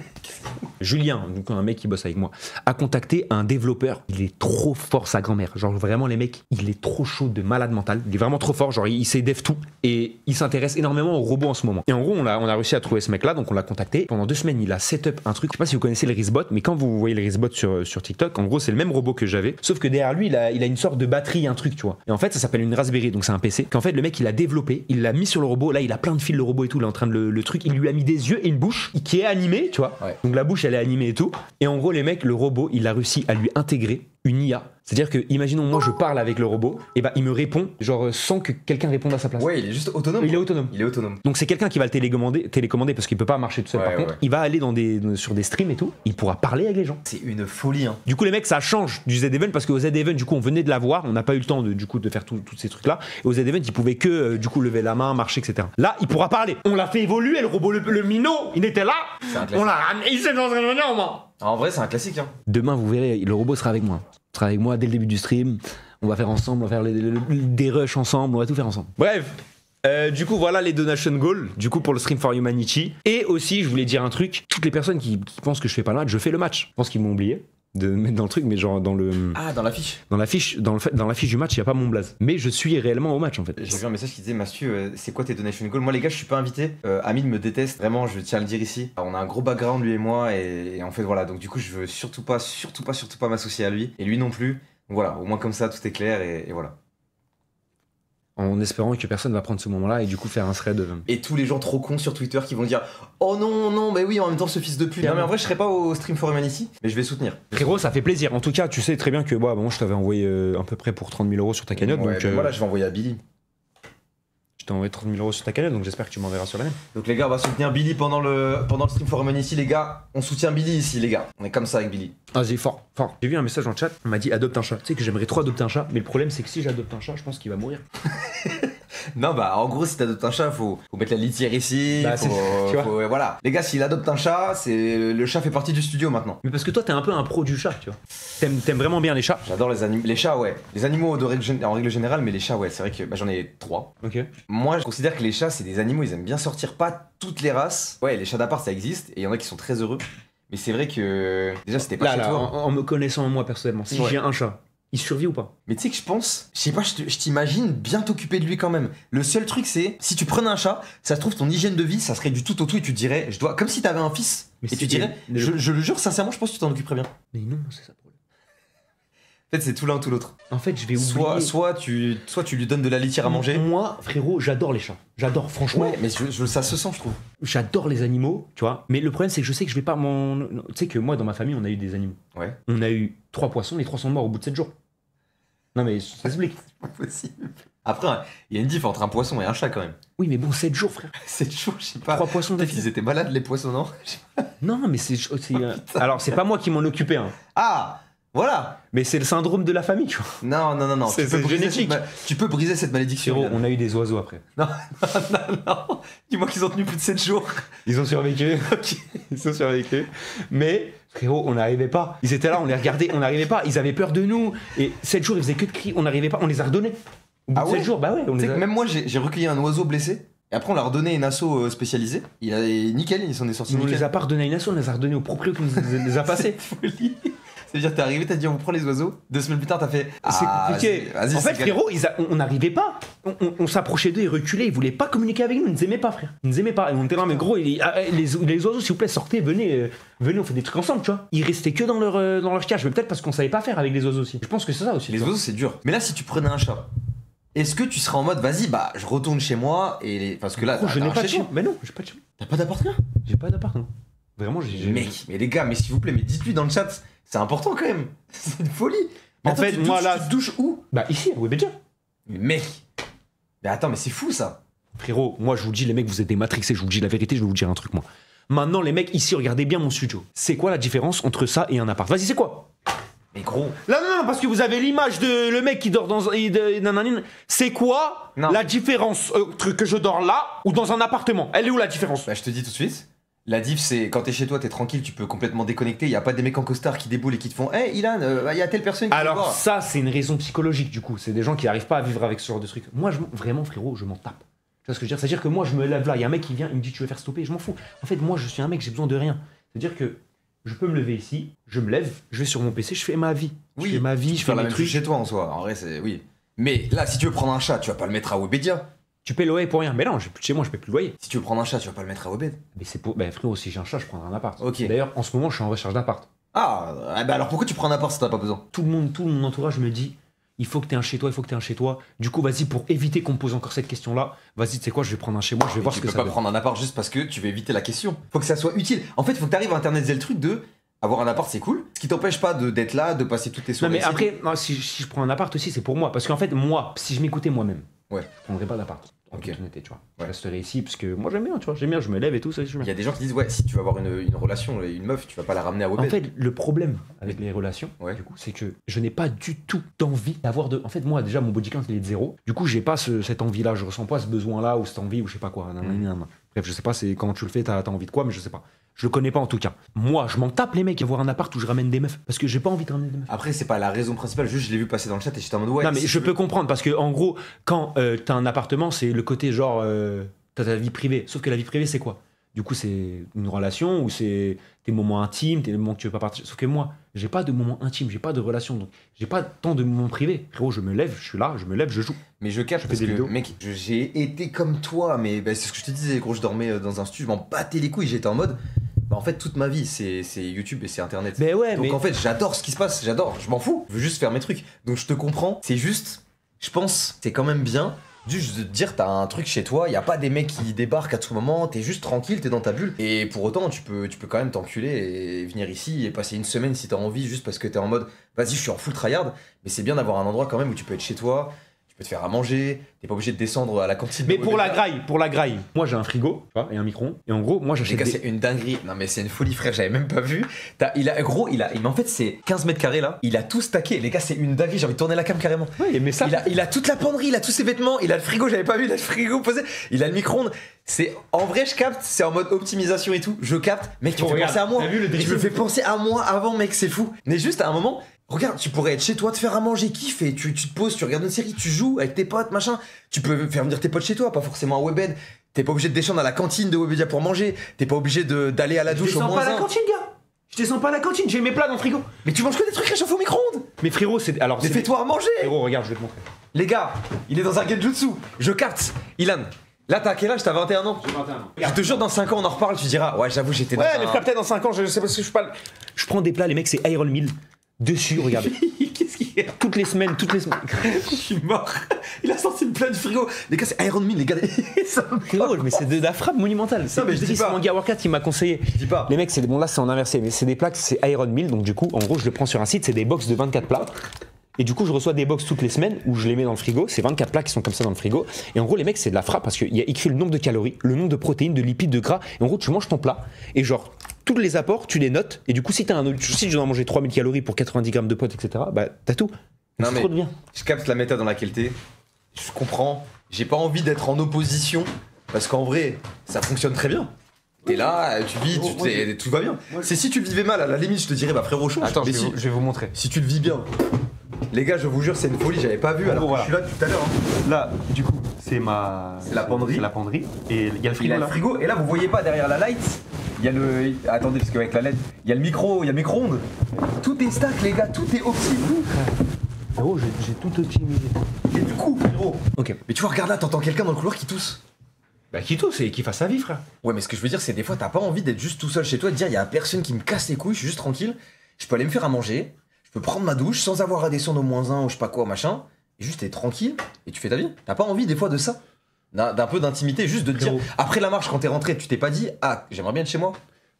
Julien, donc un mec qui bosse avec moi, a contacté un développeur. Il est trop fort, sa grand-mère. Genre vraiment les mecs, il est trop chaud de malade mental. Il est vraiment trop fort. Genre il sait dev tout et il s'intéresse énormément aux robots en ce moment. Et en gros, on a réussi à trouver ce mec-là, donc on l'a contacté. Pendant 2 semaines, il a setup un truc. Je sais pas si vous connaissez le Rizbot, mais quand vous voyez le Rizbot sur TikTok, en gros, c'est le même robot que j'avais, sauf que derrière lui, il a une sorte de batterie, un truc, tu vois. Et en fait, ça s'appelle une Raspberry, donc c'est un PC. Qu'en fait, le mec, il a développé, il l'a mis sur le robot. Là, il a plein de fils le robot et tout. Il est en train de le truc. Il lui a mis des yeux et une bouche qui est animée, tu vois. Ouais. Donc la bouche, elle est animée et tout. Et en gros, les mecs, le robot, il a réussi à lui intégrer une IA. C'est-à-dire que, imaginons, moi, je parle avec le robot, et bah, il me répond, genre, sans que quelqu'un réponde à sa place. Ouais, il est juste autonome. Il est autonome. Il est autonome. Donc, c'est quelqu'un qui va le télécommander parce qu'il peut pas marcher tout seul. Par contre, il va aller sur des streams et tout, il pourra parler avec les gens. C'est une folie, hein. Du coup, les mecs, ça change du Z-Event parce qu'au Z-Event, du coup, on venait de l'avoir, on n'a pas eu le temps de faire tous ces trucs-là. Et au Z-Event, il pouvait que, du coup, lever la main, marcher, etc. Là, il pourra parler. On l'a fait évoluer, le robot, le minot, il était là. On l'a ramené, il s'est dans un moment. En vrai, c'est un classique, hein. Demain, vous verrez, le robot sera avec moi. Il sera avec moi dès le début du stream. On va faire ensemble, on va faire des rushs ensemble, on va tout faire ensemble. Bref, du coup, voilà les donation goals, du coup, pour le Stream for Humanity. Et aussi, je voulais dire un truc, toutes les personnes qui pensent que je fais pas le match, je fais le match. Je pense qu'ils m'ont oublié de mettre dans le truc, mais genre dans le... Ah, dans l'affiche. Dans l'affiche du match, il n'y a pas mon blaze. Mais je suis réellement au match, en fait. J'ai vu un message qui disait, Mathieu, c'est quoi tes donation goals? Moi, les gars, je suis pas invité. Amine me déteste. Vraiment, je tiens à le dire ici. On a un gros background, lui et moi. Et en fait, voilà. Donc, du coup, je veux surtout pas m'associer à lui. Et lui non plus. Donc, voilà. Au moins, comme ça, tout est clair. Et voilà. En espérant que personne va prendre ce moment-là et du coup faire un thread. Et tous les gens trop cons sur Twitter qui vont dire oh non, mais oui, en même temps, ce fils de pute. Non, mais en vrai, je serais pas au Stream for Humanity, mais je vais soutenir. Frérot, ça fait plaisir. En tout cas, tu sais très bien que moi, je t'avais envoyé à peu près pour 30 000 € sur ta cagnotte. Ouais, donc voilà, je vais envoyer à Billy. Je t'ai envoyé 30 000 € sur ta cagnotte, donc j'espère que tu m'enverras sur la même. Donc les gars, on va soutenir Billy pendant le Stream for Humanity, les gars. On soutient Billy ici, les gars. On est comme ça avec Billy. Vas-y, fort. J'ai vu un message en chat, on m'a dit adopte un chat. Tu sais que j'aimerais trop adopter un chat, mais le problème c'est que si j'adopte un chat, je pense qu'il va mourir. Non, bah en gros, si t'adoptes un chat, faut mettre la litière ici. Bah, voilà. Les gars, s'il adopte un chat, le chat fait partie du studio maintenant. Mais parce que toi, t'es un peu un pro du chat, tu vois. T'aimes vraiment bien les chats. J'adore les chats, ouais. Les animaux en règle générale, mais les chats, ouais. C'est vrai que j'en ai 3. Ok. Moi, je considère que les chats, c'est des animaux, ils aiment bien sortir. Pas toutes les races. Ouais, les chats d'appart, ça existe. Et il y en a qui sont très heureux. Mais c'est vrai que déjà, c'était pas chez toi. En me connaissant moi personnellement, si j'ai un chat, il survit ou pas? Mais tu sais que je pense, je sais pas, je t'imagine bien t'occuper de lui quand même. Le seul truc c'est, si tu prenais un chat, ça se trouve ton hygiène de vie, ça serait du tout au tout et tu te dirais, je dois, comme si t'avais un fils, mais et tu dirais, je le jure sincèrement, je pense que tu t'en occuperais bien. Mais non, c'est ça le problème. En fait, c'est tout l'un ou tout l'autre. En fait, je vais oublier. Soit tu lui donnes de la litière à manger. Moi, frérot, j'adore les chats. J'adore, franchement. Ouais, mais ça se sent, je trouve. J'adore les animaux, tu vois. Mais le problème, c'est que je sais que je vais pas Tu sais que moi, dans ma famille, on a eu des animaux. Ouais. On a eu 3 poissons, les 3 sont morts au bout de 7 jours. Non, mais ça s'explique. C'est pas possible. Après, il y a une diff entre un poisson et un chat quand même. Oui, mais bon, 7 jours, frère. 7 jours, je sais pas. 3 poissons Peut-être qu'ils étaient malades, les poissons, non? Non, mais c'est. Alors, c'est pas moi qui m'en occupais, hein. Ah! Voilà. Mais c'est le syndrome de la famille, tu vois. Non. C'est génétique. Tu peux briser cette malédiction. Frérot, on a eu des oiseaux après. Non. Dis-moi qu'ils ont tenu plus de 7 jours. Ils ont survécu. Ok. Ils ont survécu. Mais, frérot, on n'arrivait pas. Ils étaient là, on les regardait, on n'arrivait pas. Ils avaient peur de nous. Et 7 jours, ils faisaient que de cris. On n'arrivait pas. On les a redonnés. Au bout de 7 jours, bah ouais. Tu sais que même moi, j'ai recueilli un oiseau blessé. Et après, on l'a redonné à une asso spécialisée. Nickel, il s'en est sorti. On les a pas redonnés à une asso, on les a redonnés au proprio qui nous les a passés. C'est-à-dire, t'es arrivé, t'as dit on prend les oiseaux. 2 semaines plus tard, t'as fait. C'est compliqué. Vas-y, en fait, frérot, on n'arrivait pas. On s'approchait d'eux, ils reculaient, ils voulaient pas communiquer avec nous, ils nous aimaient pas, frère. Ils nous aimaient pas. Et on était là, mais gros, les oiseaux, s'il vous plaît, sortez, venez, on fait des trucs ensemble, tu vois. Ils restaient que dans leur cage, mais peut-être parce qu'on savait pas faire avec les oiseaux aussi. Je pense que c'est ça aussi. Les oiseaux, c'est dur. Mais là, si tu prenais un chat, est-ce que tu serais en mode, vas-y, bah, je retourne chez moi et parce que là, gros, je n'ai pas de chat. Mais non, j'ai pas de chat. T'as pas d'appart-là? J'ai pas d'appart, non. Vraiment, j'ai. Mec, mais les gars, mais s'il vous plaît, mais dites-lui dans le chat, c'est important quand même. C'est une folie. Mais en attends, fait, moi là. Tu te douches où? Bah, ici, à Webedia. Mais mec. Mais attends, mais c'est fou ça. Frérot, moi je vous dis, les mecs, vous êtes des matrixés, je vous dis la vérité, je vais vous dire un truc, moi. Maintenant, les mecs, ici, regardez bien mon studio. C'est quoi la différence entre ça et un appart? Vas-y, c'est quoi? Mais gros. Là, non, parce que vous avez l'image de le mec qui dort dans. C'est quoi la différence que je dors là ou dans un appartement? Elle est où la différence? Bah, je te dis tout de suite. La diff, c'est quand t'es chez toi, t'es tranquille, tu peux complètement déconnecter. Y a pas des mecs en costard qui déboulent et qui te font hey Ilan, y a telle personne qui Alors, ça, c'est une raison psychologique du coup. C'est des gens qui arrivent pas à vivre avec ce genre de truc. Moi, vraiment, frérot, je m'en tape. Tu vois ce que je veux dire? C'est-à-dire que moi, je me lève là, y a un mec qui vient, il me dit tu veux faire stopper, je m'en fous. En fait, moi, je suis un mec, j'ai besoin de rien. C'est-à-dire que je peux me lever ici, je me lève, je vais sur mon PC, je fais ma vie. Oui, je fais ma vie, je fais la mes même trucs. chose chez toi en soi. En vrai, c'est. Oui. Mais là, si tu veux prendre un chat, tu vas pas le mettre à Webedia. Tu paies le loyer pour rien. Mais non, chez moi, je paie plus le loyer. Si tu veux prendre un chat, tu vas pas le mettre à Webed. Mais c'est pour. Bah, frérot, si j'ai un chat, je prendrai un appart. Ok. D'ailleurs, en ce moment, je suis en recherche d'appart. Ah, bah alors pourquoi tu prends un appart si t'as pas besoin? Tout mon entourage me dit il faut que t'aies un chez toi, il faut que t'aies un chez toi. Du coup, vas-y, pour éviter qu'on me pose encore cette question-là, vas-y, tu sais quoi, je vais prendre un chez moi, je vais voir ce que ça Tu peux pas prendre un appart juste parce que tu veux éviter la question. Faut que ça soit utile. En fait, faut que t'arrives à internaliser le truc de. Avoir un appart, c'est cool. Ce qui t'empêche pas d'être là, de passer toutes tes soirées. Non, mais après, non, si je prends un appart aussi, c'est pour moi. Parce qu'en fait, moi, si je m'écoutais moi-même, ouais, je prendrais pas d'appart. Ok. Tu vois. Ouais. Je resterai ici parce que moi, j'aime bien, tu vois. J'aime bien, je me lève et tout, ça, j'aime Il y bien. a des gens qui disent, ouais, si tu veux avoir une relation, une meuf, tu vas pas la ramener à Webed. En fait, le problème avec les relations, Ouais. du coup, c'est que je n'ai pas du tout d'envie d'avoir de. En fait, moi, déjà, mon body count, il est de 0. Du coup, j'ai pas cette envie-là. Je ressens pas ce besoin-là ou cette envie ou je sais pas quoi. Bref, je sais pas, c'est comment tu le fais, t'as envie de quoi, mais je sais pas. Je le connais pas en tout cas. Moi, je m'en tape les mecs, avoir un appart où je ramène des meufs. Parce que j'ai pas envie de ramener des meufs. Après, c'est pas la raison principale, juste je l'ai vu passer dans le chat et j'étais en mode ouais. Non, mais si je tu peux veux- comprendre parce que en gros, quand t'as un appartement, c'est le côté genre t'as ta vie privée. Sauf que la vie privée, c'est quoi? Du coup, c'est une relation ou c'est tes moments intimes, tes moments que tu veux pas partager. Sauf que moi, j'ai pas de moments intimes, j'ai pas de relation, donc j'ai pas tant de moments privés. Frérot, je me lève, je suis là, je me lève, je joue. Mais je capte Je fais parce des que, vidéos. mec, j'ai été comme toi, mais bah, c'est ce que je te disais, gros, je dormais dans un studio, je m'en battais les couilles, j'étais en mode. Bah, en fait, toute ma vie, c'est YouTube et c'est Internet. Mais ouais, Donc mais en fait, j'adore ce qui se passe, j'adore, je m'en fous, je veux juste faire mes trucs. Donc je te comprends, c'est juste, je pense, c'est quand même bien. Juste de te dire, t'as un truc chez toi, y a pas des mecs qui débarquent à tout moment, t'es juste tranquille, t'es dans ta bulle. Et pour autant, tu peux quand même t'enculer et venir ici et passer une semaine si t'as envie, juste parce que t'es en mode, vas-y, je suis en full tryhard. Mais c'est bien d'avoir un endroit quand même où tu peux être chez toi, tu peux te faire à manger, t'es pas obligé de descendre à la cantine. mais de pour la Webedia. graille, moi j'ai un frigo, tu vois, et un micro-ondes. Et en gros, moi Les j'achète gars, des... c'est une dinguerie. Non, mais c'est une folie, frère, j'avais même pas vu. Mais en fait, c'est 15 mètres carrés là. Il a tout stacké. Les gars, c'est une dinguerie. J'ai envie de tourner la cam carrément. Ouais, mais ça... Il a toute la penderie, il a tous ses vêtements, il a le frigo, j'avais pas vu, il a le frigo posé, il a le micro-ondes. C'est en vrai, je capte, c'est en mode optimisation et tout. Je capte, mec, tu me fais regarde, penser à moi. t'as vu le Tu dressing me fais penser à moi avant, mec, c'est fou. Mais juste à un moment, regarde, tu pourrais être chez toi, te faire à manger, kiffer, tu te poses, tu regardes une série, tu joues avec tes potes, machin. Tu peux faire venir tes potes chez toi, pas forcément à Webed. T'es pas obligé de descendre à la cantine de Webedia pour manger. T'es pas obligé d'aller à la douche au moins. pas à la cantine, gars. Je descends pas à la cantine, j'ai mes plats dans le frigo. Mais tu manges que des trucs réchauffés au micro-ondes. Mais frérot, c'est... Alors, Mais c'est... fais-toi à manger. Frérot, regarde, je vais te montrer. Les gars, il est dans un genjutsu. Je capte. Ilan, là t'as quel âge? T'as 21 ans? J'ai 21 ans. Je te jure, dans 5 ans on en reparle, tu diras ouais, j'avoue, j'étais dans Ouais, un... mais frère, peut-être dans 5 ans, je sais pas si je suis pas... Je prends des plats, les mecs, c'est Iron Mill. Dessus, regarde. Qu'est-ce qu'il y a? toutes les semaines. Je suis mort. Il a sorti une plein de frigo. Les gars, c'est Iron Man, les gars. Ça me Frérot, mais c'est de la frappe monumentale. C'est mais je dis pas. Manga Workout qui m'a conseillé. dis pas. Les mecs, c'est bon, là c'est en inversé, mais c'est des plaques, c'est Iron Mill, donc du coup, en gros, je le prends sur un site, c'est des box de 24 plats. Et du coup, je reçois des box toutes les semaines où je les mets dans le frigo. C'est 24 plats qui sont comme ça dans le frigo. Et en gros, les mecs, c'est de la frappe parce qu'il y a écrit le nombre de calories, le nombre de protéines, de lipides, de gras. Et en gros, tu manges ton plat et genre, tous les apports, tu les notes. Et du coup, si tu dois manger 3000 calories pour 90 grammes de potes, etc., bah t'as tout. Non, C'est mais trop de bien. je capte la méthode dans laquelle t'es. Je comprends. J'ai pas envie d'être en opposition parce qu'en vrai, ça fonctionne très bien. T'es là, tu vis, tout va bien. C'est si tu le vivais mal, à la limite, je te dirais, bah frérot, change. Attends, Mais je vais vous montrer. si tu le vis bien. Les gars, je vous jure, c'est une folie, j'avais pas vu alors que voilà. je suis là depuis tout à l'heure. Hein. Là, du coup, c'est la penderie. C'est la penderie. Et il y a le frigo Il a là. le frigo, et là vous voyez pas derrière la light, il y a le. Attendez, parce qu'avec la LED, il y a le micro-ondes. Tout est stack, les gars, tout est optimisé. Frérot, j'ai tout optimisé. Et du coup, frérot. Ok. Mais tu vois, regarde là, t'entends quelqu'un dans le couloir qui tousse. Bah qui tousse et qui fasse sa vie, frère. Ouais, mais ce que je veux dire, c'est des fois, t'as pas envie d'être juste tout seul chez toi, de dire, il y a personne qui me casse les couilles, je suis juste tranquille, je peux aller me faire à manger, je peux prendre ma douche sans avoir à descendre au -1 ou je sais pas quoi, machin, et juste t'es tranquille et tu fais ta vie. T'as pas envie des fois de ça? D'un peu d'intimité, juste de te dire, après la marche, quand t'es rentré, tu t'es pas dit, ah, j'aimerais bien être chez moi?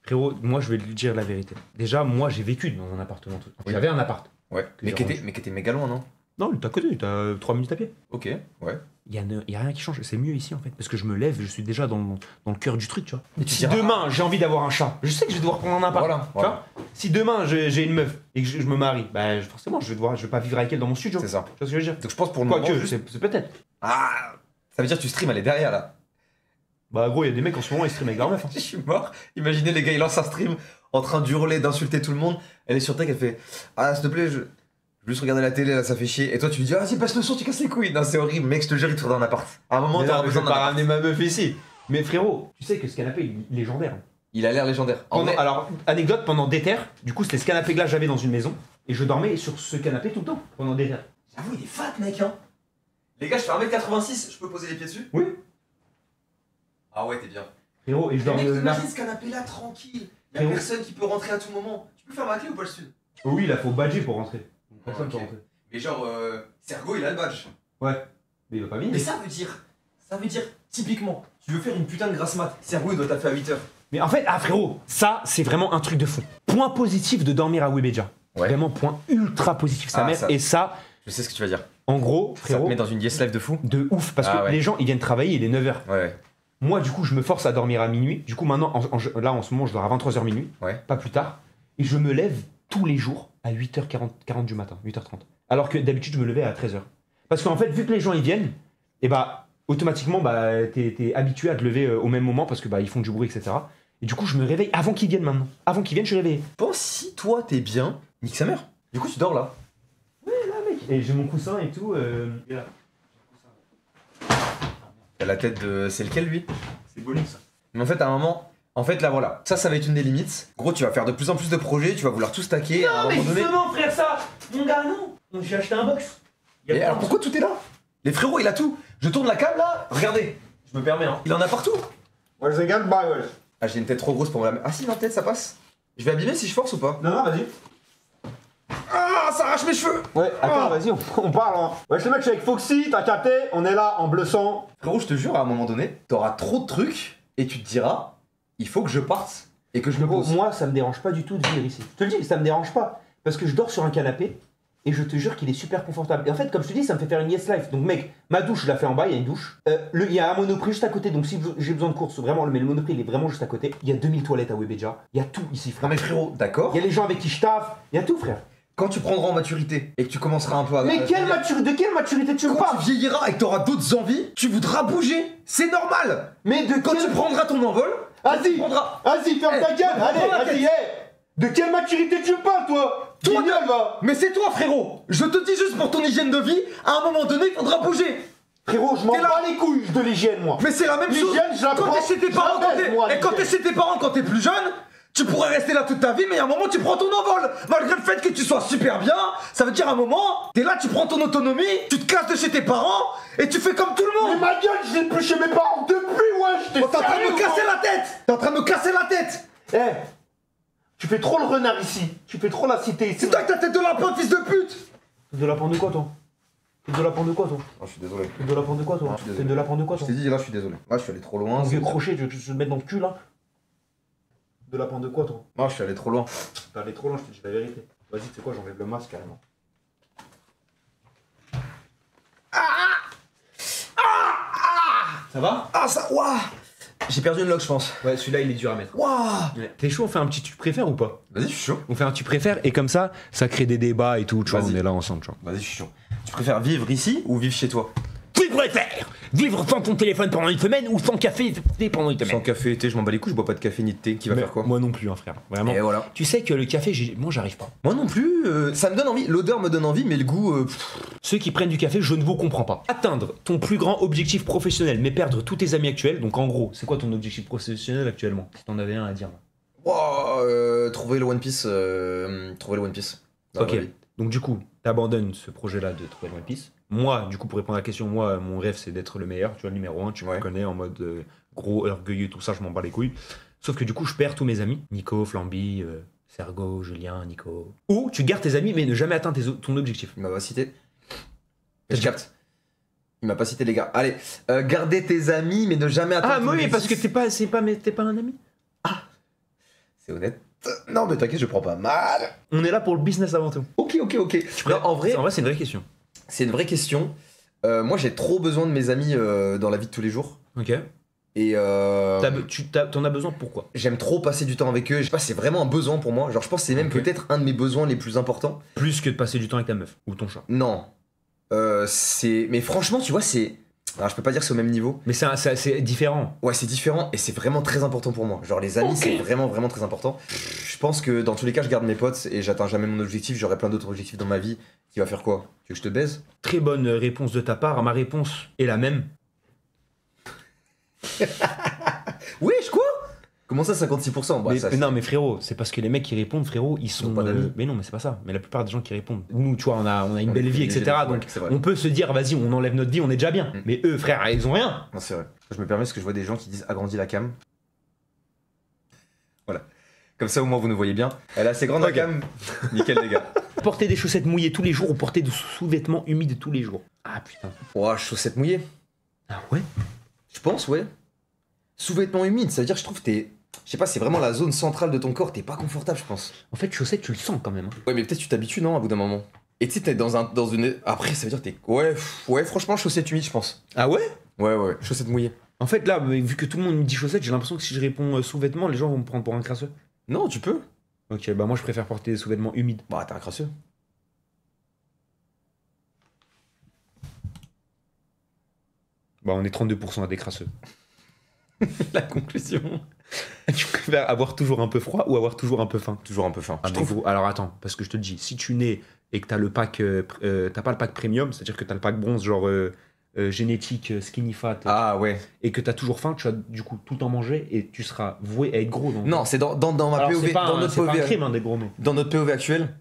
Frérot, moi je vais lui dire la vérité. Déjà, moi j'ai vécu dans un appartement. J'avais un appart. Ouais, mais qui était méga loin, non? Non, t'es à côté, t'as 3 minutes à pied. Ok, ouais. Il y a rien qui change, c'est mieux ici en fait. Parce que je me lève, je suis déjà dans le cœur du truc, tu vois. Mais tu Si diras, demain j'ai envie d'avoir un chat, je sais que je vais devoir prendre un appart. Voilà, tu vois. Si demain j'ai une meuf et que je me marie, bah forcément je vais pas vivre avec elle dans mon studio. c'est ça. Tu vois ce que je veux dire? Donc je pense pour le moment, Quoique, juste- c'est peut-être. Ah, ça veut dire que tu stream, elle est derrière là. Bah gros, il y a des mecs en ce moment ils streament avec leur meuf. Hein. Je suis mort. Imaginez les gars, ils lancent un stream en train d'hurler, d'insulter tout le monde. Elle est sur tech, elle fait, ah s'il te plaît, je veux juste regarder la télé là, ça fait chier. Et toi tu lui dis, ah vas-y passe le son, tu casses les couilles. Non c'est horrible, mec, je te jure, il te faudra un appart. À un moment Mais t'auras non, mais je besoin vais d'un pas appart. ramener ma meuf ici. Mais frérot, tu sais que ce canapé il est légendaire. Il a l'air légendaire. En vrai, Alors, anecdote, pendant Déter, du coup c'était ce canapé là que j'avais dans une maison et je dormais sur ce canapé tout le temps pendant Déter. j'avoue, il est fat mec hein. Les gars, je fais 1m86, je peux poser les pieds dessus? Oui. Ah ouais, t'es bien. Frérot, et je Mec, dormais là. imagine ce canapé là tranquille. Y'a Frérot. personne qui peut rentrer à tout moment. Tu peux faire ma clé ou pas le sud? Oh oui, là faut badger pour rentrer. Personne Ok. peut rentrer. Mais genre, Sergo il a le badge. Ouais. Mais il va pas venir. Mais ça veut dire, typiquement, tu veux faire une putain de grasse mat. Sergo il doit taffer à 8h. Mais en fait, ah frérot, ça c'est vraiment un truc de fou. Point positif de dormir à Webedia. Ouais. Vraiment point ultra positif sa Ah, mère. ça. Et ça, Je sais ce que tu vas dire. en gros, Ça te frérot, met dans une yes life de fou. de ouf. Parce Ah que ouais. les gens ils viennent travailler, il est 9h. Ouais. Moi du coup je me force à dormir à minuit. Du coup maintenant, là en ce moment je dors à 23h minuit. Ouais. Pas plus tard. Et je me lève tous les jours à 8h40 du matin, 8h30. Alors que d'habitude je me levais à 13h. Parce qu'en fait vu que les gens ils viennent, et bah automatiquement bah t'es habitué à te lever au même moment parce que bah ils font du bruit etc. Et du coup je me réveille avant qu'ils viennent maintenant. Avant qu'ils viennent je suis réveillé. Pense si toi t'es bien, nique sa mère. Du coup tu dors là. Et j'ai mon coussin et tout. Là. T'as la tête de. C'est lequel lui? C'est bowling ça. Mais en fait à un moment. En fait là voilà. Ça va être une des limites. Gros tu vas faire de plus en plus de projets, tu vas vouloir tout stacker. à un moment donné. frère ça. Mon gars non. J'ai acheté un box. Et alors pourquoi tout est là? Les frérots il a tout. Je tourne la cam là. Regardez. Je me permets hein. Il en a partout. Where's the gun by way? Ah j'ai une tête trop grosse pour me la mettre. Ah si ma tête ça passe. Je vais abîmer si je force ou pas? Non, non, vas-y. Ah ça arrache mes cheveux. Ouais, attends, vas-y, on parle. Hein. Ouais, je te mets, je suis avec Foxy, t'as capté? On est là en bleu sang. Frérot je te jure à un moment donné, t'auras trop de trucs et tu te diras, il faut que je parte et que je me pose. Moi ça me dérange pas du tout de vivre ici. Je te le dis, ça me dérange pas. Parce que je dors sur un canapé. Et je te jure qu'il est super confortable. Et en fait, comme je te dis, ça me fait faire une yes life. Donc, mec, ma douche, je la fais en bas, il y a une douche. Il y a un Monoprix juste à côté. Donc, si j'ai besoin de courses, vraiment, mais le Monoprix, il est vraiment juste à côté. Il y a 2000 toilettes à Webedia. Il y a tout ici, Non frère. mais frérot, d'accord. Il y a les gens avec qui je taffe. Il y a tout, frère. Quand tu prendras en maturité et que tu commenceras un peu à... Mais de quelle maturité tu me Quand parles? tu vieilliras et que t'auras d'autres envies, tu voudras bouger. C'est normal. Mais de Quand tu prendras ton envol, Vas-y, tu prendras... vas-y, ferme ta gueule. Allez, prends la vas-y, tête. De quelle maturité tu me parles, toi? Toi, Guignol, va. Mais c'est toi frérot. Je te dis juste pour ton hygiène de vie, à un moment donné, il faudra bouger. Frérot, je m'en T'es là. bats les couilles de l'hygiène, moi. Mais c'est la même chose. L'hygiène, je la Quand prends. t'es chez tes Je parents, la quand baisse, t'es... moi, Et quand t'es l'hygiène. chez tes parents, quand t'es plus jeune, tu pourrais rester là toute ta vie, mais à un moment tu prends ton envol. Malgré le fait que tu sois super bien, ça veut dire à un moment, t'es là, tu prends ton autonomie, tu te casses de chez tes parents et tu fais comme tout le Mais monde. ma gueule, je l'ai plus chez mes parents depuis, wesh. T'es Oh, t'es en train de sérieux, me casser quoi? la tête. T'es en train de me casser la tête. Eh, tu fais trop le renard ici. Tu fais trop la cité ici. C'est toi avec ta tête de lapin, fils de pute. De lapin de quoi, toi? De lapin de quoi, toi? Oh, je suis désolé. De lapin de quoi, toi? Ah, je suis désolé. De lapin de quoi, Je toi? t'ai dit, là, je suis désolé. Là, je suis allé trop loin. Un vieux crochet, tu veux te mettre dans le cul, là? De lapin de quoi, toi? Non, je suis allé trop loin. T'es allé trop loin, je te dis la vérité. Vas-y, tu sais quoi, j'enlève le masque carrément. Ça va? Ah, ça, waouh. J'ai perdu une loque, je pense. Ouais, celui-là il est dur à mettre. Waouh. T'es chaud, on fait un petit tu préfères ou pas? Vas-y, je suis chaud. On fait un tu préfères et comme ça, ça crée des débats et tout, tu vois, Vas-y. on est là ensemble, tu vois. Vas-y, je suis chaud. Tu préfères vivre ici ou vivre chez toi? Tu préfères Vivre sans ton téléphone pendant une semaine ou sans café pendant une semaine. Sans café et thé, je m'en bats les couilles, je bois pas de café ni de thé. Qui va faire quoi? Moi non plus, hein, frère. Vraiment. Et voilà. Tu sais que le café, moi j'arrive pas. Moi non plus, ça me donne envie. L'odeur me donne envie, mais le goût. Ceux qui prennent du café, je ne vous comprends pas. Atteindre ton plus grand objectif professionnel, mais perdre tous tes amis actuels. Donc en gros, c'est quoi ton objectif professionnel actuellement? Si t'en avais un à dire. Wow, trouver le One Piece. Ok. Donc du coup, t'abandonnes ce projet-là de trouver le One Piece. Moi, du coup, pour répondre à la question, moi, mon rêve, c'est d'être le meilleur. Tu vois, le numéro 1, tu me connais en mode gros, orgueilleux, tout ça, je m'en bats les couilles. Sauf que du coup, je perds tous mes amis. Nico, Flamby, Sergo, Julien, Nico. Ou tu gardes tes amis, mais ne jamais atteindre ton objectif. Il m'a pas cité. Je capte. Il m'a pas cité, les gars. Allez, garder tes amis, mais ne jamais atteindre. Ah, oui, parce que t'es pas un ami. Ah, c'est honnête. Non, mais t'inquiète, je prends pas mal. On est là pour le business avant tout. Ok. Non, en vrai, c'est une vraie question. C'est une vraie question. Moi, j'ai trop besoin de mes amis dans la vie de tous les jours. Ok. Et t'en as besoin pourquoi? J'aime trop passer du temps avec eux. Je sais pas, c'est vraiment un besoin pour moi. Genre, je pense que c'est même peut-être un de mes besoins les plus importants. Plus que de passer du temps avec ta meuf ou ton chat. Non. Mais franchement, tu vois, c'est. Alors, je peux pas dire que c'est au même niveau. Mais c'est différent. Ouais, c'est différent et c'est vraiment très important pour moi. Genre, les amis, c'est vraiment très important. Je pense que dans tous les cas, je garde mes potes et j'atteins jamais mon objectif. J'aurai plein d'autres objectifs dans ma vie. Qui va faire quoi? Tu veux que je te baise? Très bonne réponse de ta part. Ma réponse est la même. Wesh, quoi? Comment ça, 56%? Bah, mais non, mais frérot, c'est parce que les mecs qui répondent, frérot, ils sont. Pas d'amis. Mais non, mais c'est pas ça. Mais la plupart des gens qui répondent. Nous, tu vois, on a une belle vie, etc. Donc, ouais, on peut se dire, vas-y, on enlève notre vie, on est déjà bien. Mais eux, frère, ils ont rien. Non, c'est vrai. Je me permets parce que je vois des gens qui disent agrandis la cam. Voilà. Comme ça, au moins, vous nous voyez bien. Elle est assez grande, la cam. Nickel, les gars. Porter des chaussettes mouillées tous les jours ou porter des sous-vêtements humides tous les jours. Ah putain. Oh, chaussettes mouillées. Ah ouais? Je pense, ouais. Sous-vêtements humides, ça veut dire que je trouve que t'es. Je sais pas, c'est vraiment la zone centrale de ton corps, t'es pas confortable, je pense. En fait, chaussettes, tu le sens quand même. Hein. Ouais, mais peut-être tu t'habitues, non, à bout d'un moment. Et tu sais, t'es dans une. Après, ça veut dire que t'es. Ouais, franchement, chaussettes humides, je pense. Ah ouais? Ouais, chaussettes mouillées. En fait, là, vu que tout le monde me dit chaussettes, j'ai l'impression que si je réponds sous-vêtements, les gens vont me prendre pour un crasseux. Non, tu peux. Ok, bah moi, je préfère porter des sous-vêtements humides. Bah, t'es un crasseux. Bah, on est 32% à des crasseux. La conclusion. Tu préfères avoir toujours un peu froid ou avoir toujours un peu faim? Toujours un peu faim. Ah, gros, alors attends, parce que je te dis, si tu nais et que t'as le pack, t'as pas le pack premium, c'est-à-dire que t'as le pack bronze, genre génétique, skinny fat, Ah ouais. et que t'as toujours faim, tu vas du coup tout le temps manger et tu seras voué à être gros. Donc... Non, c'est dans ma alors, POV. c'est pas, dans un, notre c'est POV, pas un crime, hein, des gros mais. Dans notre POV actuel,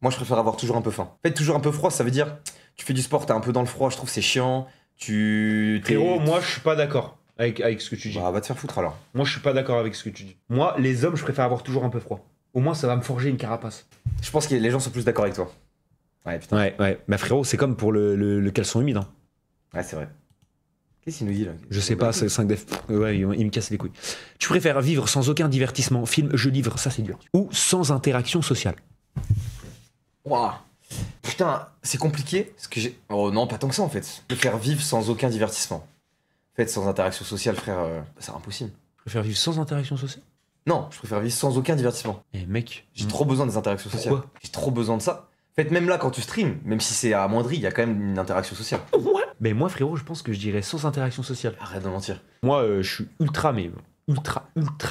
moi je préfère avoir toujours un peu faim. En fait, toujours un peu froid, ça veut dire tu fais du sport, t'es un peu dans le froid, je trouve c'est chiant. Frérot, moi je suis pas d'accord avec ce que tu dis. Bah, va te faire foutre alors. Moi je suis pas d'accord avec ce que tu dis. Moi, les hommes, je préfère avoir toujours un peu froid. Au moins, ça va me forger une carapace. Je pense que les gens sont plus d'accord avec toi. Ouais, putain. Ouais. Mais frérot, c'est comme pour le caleçon humide. Hein. Ouais, c'est vrai. Qu'est-ce qu'il nous dit là? Je sais pas, c'est 5 def. Ouais, il me casse les couilles. Tu préfères vivre sans aucun divertissement, film, jeu, livre, ça c'est dur. Ou sans interaction sociale? Waouh. Putain, c'est compliqué. Parce que j'ai. Oh non, pas tant que ça en fait. Je préfère vivre sans aucun divertissement. En fait, sans interaction sociale, frère, c'est impossible. Tu préfères vivre sans interaction sociale? Non, je préfère vivre sans aucun divertissement. Eh mec, J'ai trop besoin des interactions sociales. Pourquoi? J'ai trop besoin de ça. En fait, même là, quand tu streams, même si c'est à moindrie, il y a quand même une interaction sociale. Ouais. Mais moi, frérot, je pense que je dirais sans interaction sociale. Arrête de mentir. Moi, je suis ultra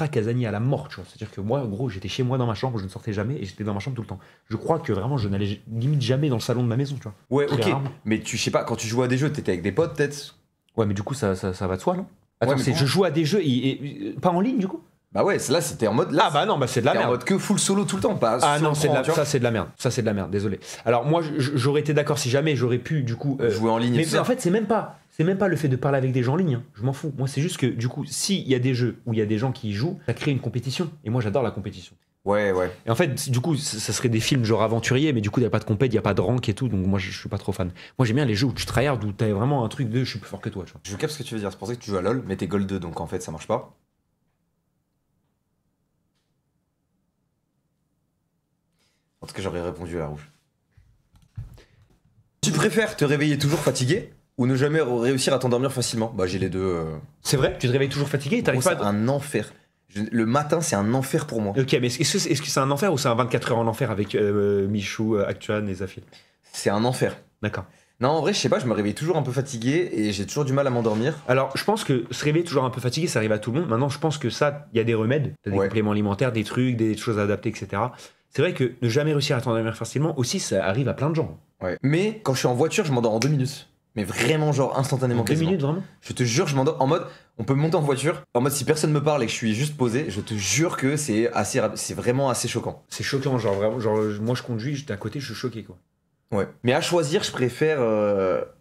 casanier à la mort, tu vois. C'est-à-dire que moi, en gros, j'étais chez moi dans ma chambre, je ne sortais jamais et j'étais dans ma chambre tout le temps. Je crois que vraiment, je n'allais limite jamais dans le salon de ma maison, tu vois. Ouais, Très ok. rarement. Mais tu sais pas, quand tu joues à des jeux, t'étais avec des potes peut-être? Ouais, mais du coup, ça va de soi, non? Attends, Ouais, mais je joue à des jeux et pas en ligne, du coup? Bah ouais, là c'était en mode. Là, Ah bah non, bah c'est de la t'es en merde. mode que full solo tout le temps, pas. Ah sur non, le cran, tu vois. ça c'est de la merde. Ça c'est de la merde, désolé. Alors moi j'aurais été d'accord si jamais j'aurais pu du coup Jouer en ligne et mais tout ça. en fait c'est même pas le fait de parler avec des gens en ligne, hein. Je m'en fous. Moi c'est juste que du coup s'il y a des jeux où il y a des gens qui y jouent, ça crée une compétition et moi j'adore la compétition. Ouais. Et en fait du coup ça serait des films genre aventuriers mais du coup il y a pas de compète, il y a pas de rank et tout donc moi je suis pas trop fan. Moi j'aime bien les jeux où tu tryhard où t'as vraiment un truc de je suis plus fort que toi, tu vois. Je capte ce que tu veux dire, c'est pour ça que tu joues à LoL, mais t'es Gold 2 donc en fait ça marche pas. En tout cas, j'aurais répondu à la rouge. Tu préfères te réveiller toujours fatigué ou ne jamais réussir à t'endormir facilement? Bah, j'ai les deux. C'est vrai? Tu te réveilles toujours fatigué et t'arrives C'est pas un enfer. Le matin, c'est un enfer pour moi. Ok, mais est-ce que c'est un enfer ou c'est un 24 heures en enfer avec Michou, Actuan et Zafir? C'est un enfer. D'accord. Non, en vrai, je sais pas, je me réveille toujours un peu fatigué et j'ai toujours du mal à m'endormir. Alors, je pense que se réveiller toujours un peu fatigué, ça arrive à tout le monde. Maintenant, je pense que ça, il y a des remèdes. T'as des compléments alimentaires, des trucs, des choses adaptées, etc. C'est vrai que ne jamais réussir à t'endormir facilement aussi, ça arrive à plein de gens. Ouais. Mais quand je suis en voiture, je m'endors en 2 minutes. Mais vraiment, genre instantanément. 2 minutes, vraiment? Je te jure, je m'endors en mode. On peut monter en voiture. En mode, si personne me parle et que je suis juste posé, je te jure que c'est vraiment assez choquant. C'est choquant, genre vraiment. Genre, moi, je conduis, j'étais à côté, je suis choqué, quoi. Ouais. Mais à choisir, je préfère.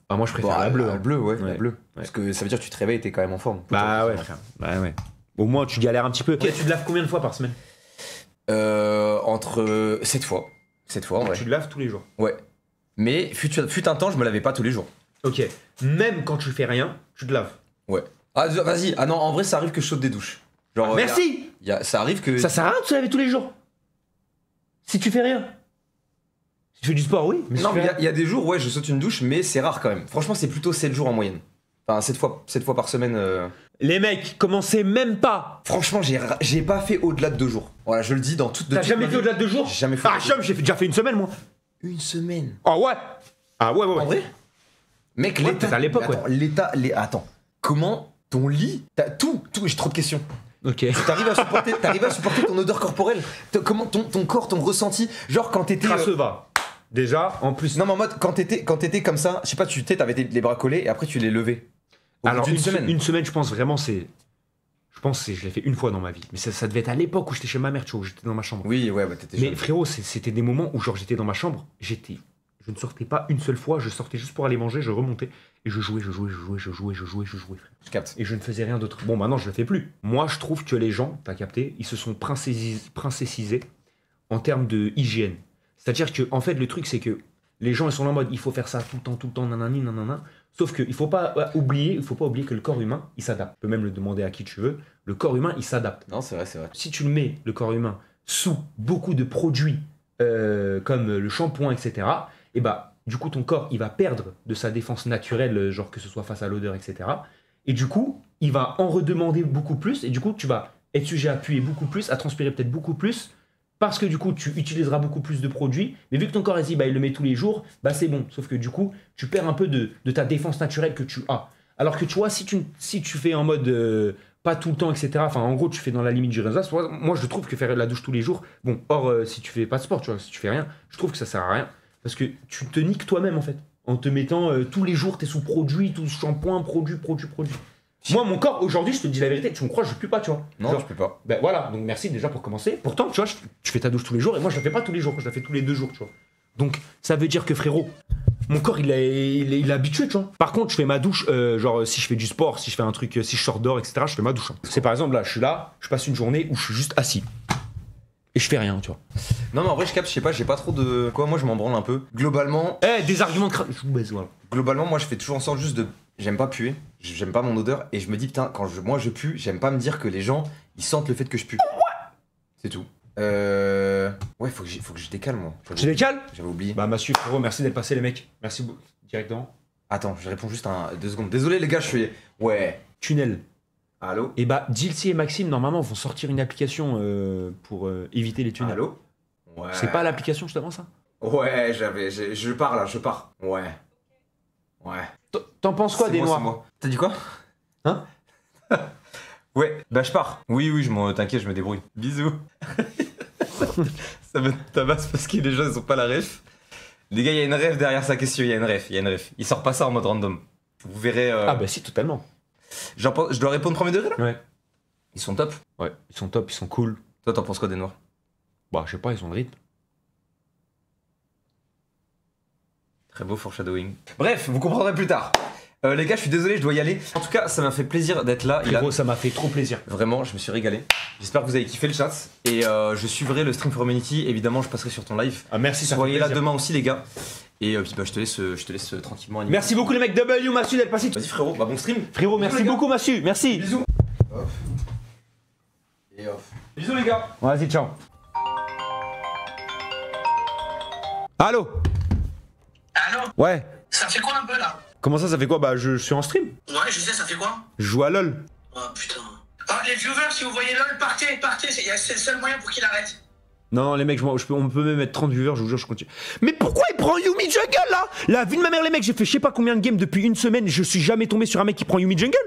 Ah, moi, je préfère la bleue. La bleue, ouais, Ouais. la bleue. Ouais. Parce que ça veut dire que tu te réveilles et t'es quand même en forme. Bah ouais, frère. Bah ouais. Au moins, tu galères un petit peu. Ok, tu te laves combien de fois par semaine? Entre 7 fois. 7 fois, en vrai. Tu te laves tous les jours. Ouais. Mais fut un temps, je me lavais pas tous les jours. Ok. Même quand tu fais rien, tu te laves. Ouais. Ah, vas-y. Ah non, en vrai, ça arrive que je saute des douches. Genre, merci! Ça arrive que. Ça sert à rien de se laver tous les jours. Si tu fais rien. Si tu fais du sport, oui. Mais non, mais il y a des jours, ouais, je saute une douche, mais c'est rare quand même. Franchement, c'est plutôt 7 jours en moyenne. Enfin, 7 fois par semaine. Les mecs, commencez même pas. Franchement, j'ai pas fait au-delà de 2 jours. Voilà, je le dis dans toute. T'as jamais fait au-delà de 2 jours? J'ai jamais fait. Ah, chum, j'ai déjà fait une semaine, moi. Une semaine. Ah ouais. Ah ouais. En vrai? Mec, Ouais, l'état. à l'époque, attends, Attends. Comment ton lit. T'as tout. J'ai trop de questions. Ok. T'arrives à supporter ton odeur corporelle. Comment ton corps, ton ressenti. Genre quand t'étais. Craseva. Déjà, en plus. Non, mais en mode, quand t'étais comme ça, je sais pas, t'avais les bras collés et après tu les levais. Alors, une semaine, je pense vraiment, c'est. Je l'ai fait une fois dans ma vie. Mais ça devait être à l'époque où j'étais chez ma mère, tu vois, où j'étais dans ma chambre. Oui, ouais, bah t'étais jeune. Mais frérot, c'était des moments où, genre, j'étais dans ma chambre, je ne sortais pas une seule fois, je sortais juste pour aller manger, je remontais et je jouais, frère. Je capte. Et je ne faisais rien d'autre. Bon, maintenant, je le fais plus. Moi, je trouve que les gens, t'as capté, ils se sont princessisés en termes de hygiène. C'est-à-dire que, en fait, le truc, c'est que les gens, ils sont là en mode, il faut faire ça tout le temps, nanani, nanana. Sauf qu'il faut pas oublier que le corps humain, il s'adapte. Tu peux même le demander à qui tu veux. Le corps humain, il s'adapte. Non, c'est vrai. Si tu le mets, le corps humain, sous beaucoup de produits comme le shampoing, etc., et bah, du coup, ton corps, il va perdre de sa défense naturelle, genre que ce soit face à l'odeur, etc. Et du coup, il va en redemander beaucoup plus. Et du coup, tu vas être sujet à puer beaucoup plus, à transpirer peut-être beaucoup plus. Parce que du coup, tu utiliseras beaucoup plus de produits. Mais vu que ton corps, il le met tous les jours, bah c'est bon. Sauf que du coup, tu perds un peu de ta défense naturelle que tu as. Alors que tu vois, si tu fais en mode pas tout le temps, etc. Enfin, en gros, tu fais dans la limite du raisonnable. Moi, je trouve que faire la douche tous les jours, bon, si tu fais pas de sport, tu vois, si tu fais rien, je trouve que ça sert à rien. Parce que tu te niques toi-même, en fait. En te mettant tous les jours, t'es sous produit, tout shampoing, produit. Moi, mon corps, aujourd'hui, je te dis la vérité, tu me crois, je pue pas, tu vois. Non, genre, je peux pas. Ben voilà, donc merci déjà pour commencer. Pourtant, tu vois, tu fais ta douche tous les jours et moi, je la fais pas tous les jours, je la fais tous les 2 jours, tu vois. Donc, ça veut dire que frérot, mon corps, il est habitué, tu vois. Par contre, je fais ma douche, genre, si je fais du sport, si je fais un truc, si je sors dehors, etc., je fais ma douche. Hein. C'est par exemple, là, je passe une journée où je suis juste assis. Et je fais rien, tu vois. Non, mais en vrai, je capte, je sais pas, j'ai pas trop de. Quoi, moi, je m'en branle un peu. Globalement. Des arguments de crâne. Je vous baise, voilà. Globalement, moi, je fais toujours en sorte juste de. J'aime pas puer, j'aime pas mon odeur, et je me dis, putain, quand moi je pue, j'aime pas me dire que les gens, ils sentent le fait que je pue. C'est tout. Ouais, faut que je décale, moi. Tu décales? J'avais oublié. Bah, monsieur, frérot, merci d'être passé, les mecs. Merci beaucoup. Directement. Attends, je réponds juste 2 secondes. Désolé, les gars, je suis. Ouais. Tunnel. Allô? Et bah, Dilcy et Maxime, normalement, vont sortir une application pour éviter les tunnels. Allô? Ouais. C'est pas l'application justement ça? Ouais, je pars là, je pars. Ouais. T'en penses quoi des noirs? Moi. T'as dit quoi? Hein? Ouais, bah je pars. Oui, t'inquiète, je me débrouille. Bisous. Ça me tabasse parce que les gens ils ont pas la ref. Les gars, il y a une ref derrière sa question, il y a une ref. Il sort pas ça en mode random. Vous verrez. Ah bah si, totalement. Je dois répondre premier degré là? Ouais. Ils sont top. Ouais, ils sont top, ils sont cool. Toi, t'en penses quoi des noirs? Bah, je sais pas, ils ont le rythme. Très beau foreshadowing. Bref, vous comprendrez plus tard. Les gars, je suis désolé, je dois y aller. En tout cas, ça m'a fait plaisir d'être là. Frérot, ça m'a fait trop plaisir. Vraiment, je me suis régalé. J'espère que vous avez kiffé le chat. Et je suivrai le Stream for Humanity. Évidemment, je passerai sur ton live. Ah, merci, ça Soyez fait là plaisir. demain aussi, les gars. Et puis, bah, je te laisse tranquillement animer. Merci beaucoup, les mecs. W, Massu, d'être passé. Vas-y, frérot, bah bon stream. Frérot, merci beaucoup, Massu. Merci. Bisous. Off. Et off. Bisous, les gars. Vas-y, ciao. Allô? Allô? Ouais. Ça fait quoi un peu là? Comment ça fait quoi? Bah, je suis en stream. Ouais, je sais, ça fait quoi? Je joue à LoL. Oh putain. Ah, les viewers, si vous voyez LOL, partez, c'est le seul moyen pour qu'il arrête. Non, les mecs, on peut même mettre 30 viewers, je vous jure, je continue. Mais pourquoi il prend Yuumi Jungle là? La vie de ma mère, les mecs, j'ai fait je sais pas combien de games depuis une semaine, je suis jamais tombé sur un mec qui prend Yuumi Jungle.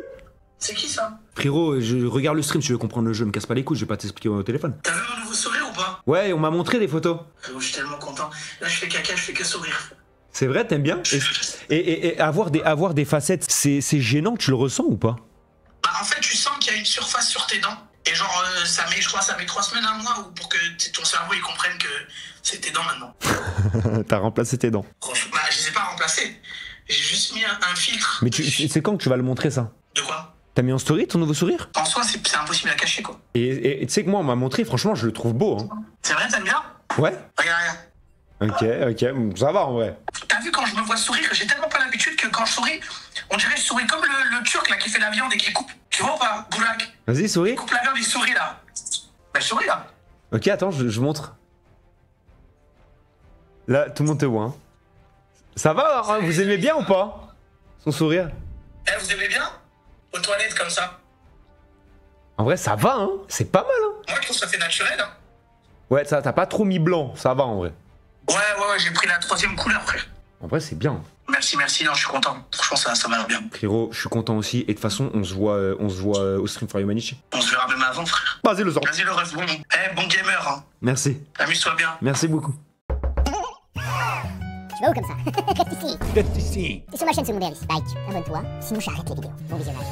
C'est qui ça? Frérot, je regarde le stream, si tu veux comprendre le jeu, me casse pas les couilles, je vais pas t'expliquer au téléphone. T'as vu mon nouveau sourire ou pas? Ouais, on m'a montré des photos. Frérot, je suis tellement content. Là, je fais caca, je fais que sourire. C'est vrai, t'aimes bien? Et avoir des facettes, c'est gênant, tu le ressens ou pas? Bah, en fait, tu sens qu'il y a une surface sur tes dents. Et genre, je crois, ça met 3 semaines, 1 mois pour que ton cerveau il comprenne que c'est tes dents maintenant. T'as remplacé tes dents. Franchement, bah, je les ai pas remplacées. J'ai juste mis un filtre. Mais c'est quand que tu vas le montrer ça? De quoi? T'as mis en story ton nouveau sourire? En soi, c'est impossible à cacher, quoi. Et tu sais que moi, on m'a montré, franchement, je le trouve beau. Hein. C'est vrai, t'aimes bien? Ouais? Regarde. Ok, ça va en vrai. T'as vu, quand je me vois sourire, j'ai tellement pas l'habitude que quand je souris, on dirait que je souris comme le turc là qui fait la viande et qui coupe. Tu vois ou pas, Boulak? Vas-y, souris. Il coupe la viande, il sourit là. Bah, je souris là. Ok, attends, je montre. Là, tout le monde te voit. Hein. Ça va, hein, vous aimez bien ou pas? Son sourire. Eh, vous aimez bien? Aux toilettes comme ça? En vrai, ça va, hein. C'est pas mal, hein. Moi, je trouve que ça fait naturel, hein. Ouais, ça, t'as pas trop mis blanc, ça va en vrai. Ouais, j'ai pris la 3ème couleur, frère. En vrai, c'est bien. Merci, non, je suis content. Franchement, ça m'a l'air bien. Frérot, je suis content aussi. Et de toute façon, on se voit au stream for Humanichi. On se verra même avant, frère. Vas-y, le sort. Vas-y, le ref, bon. Eh, bon gamer, hein. Merci. Amuse-toi bien. Merci beaucoup. Tu vas où comme ça? Reste ici. Reste ici. Et sur ma chaîne secondaire, like, abonne-toi, sinon j'arrête les vidéos. Bon visionnage.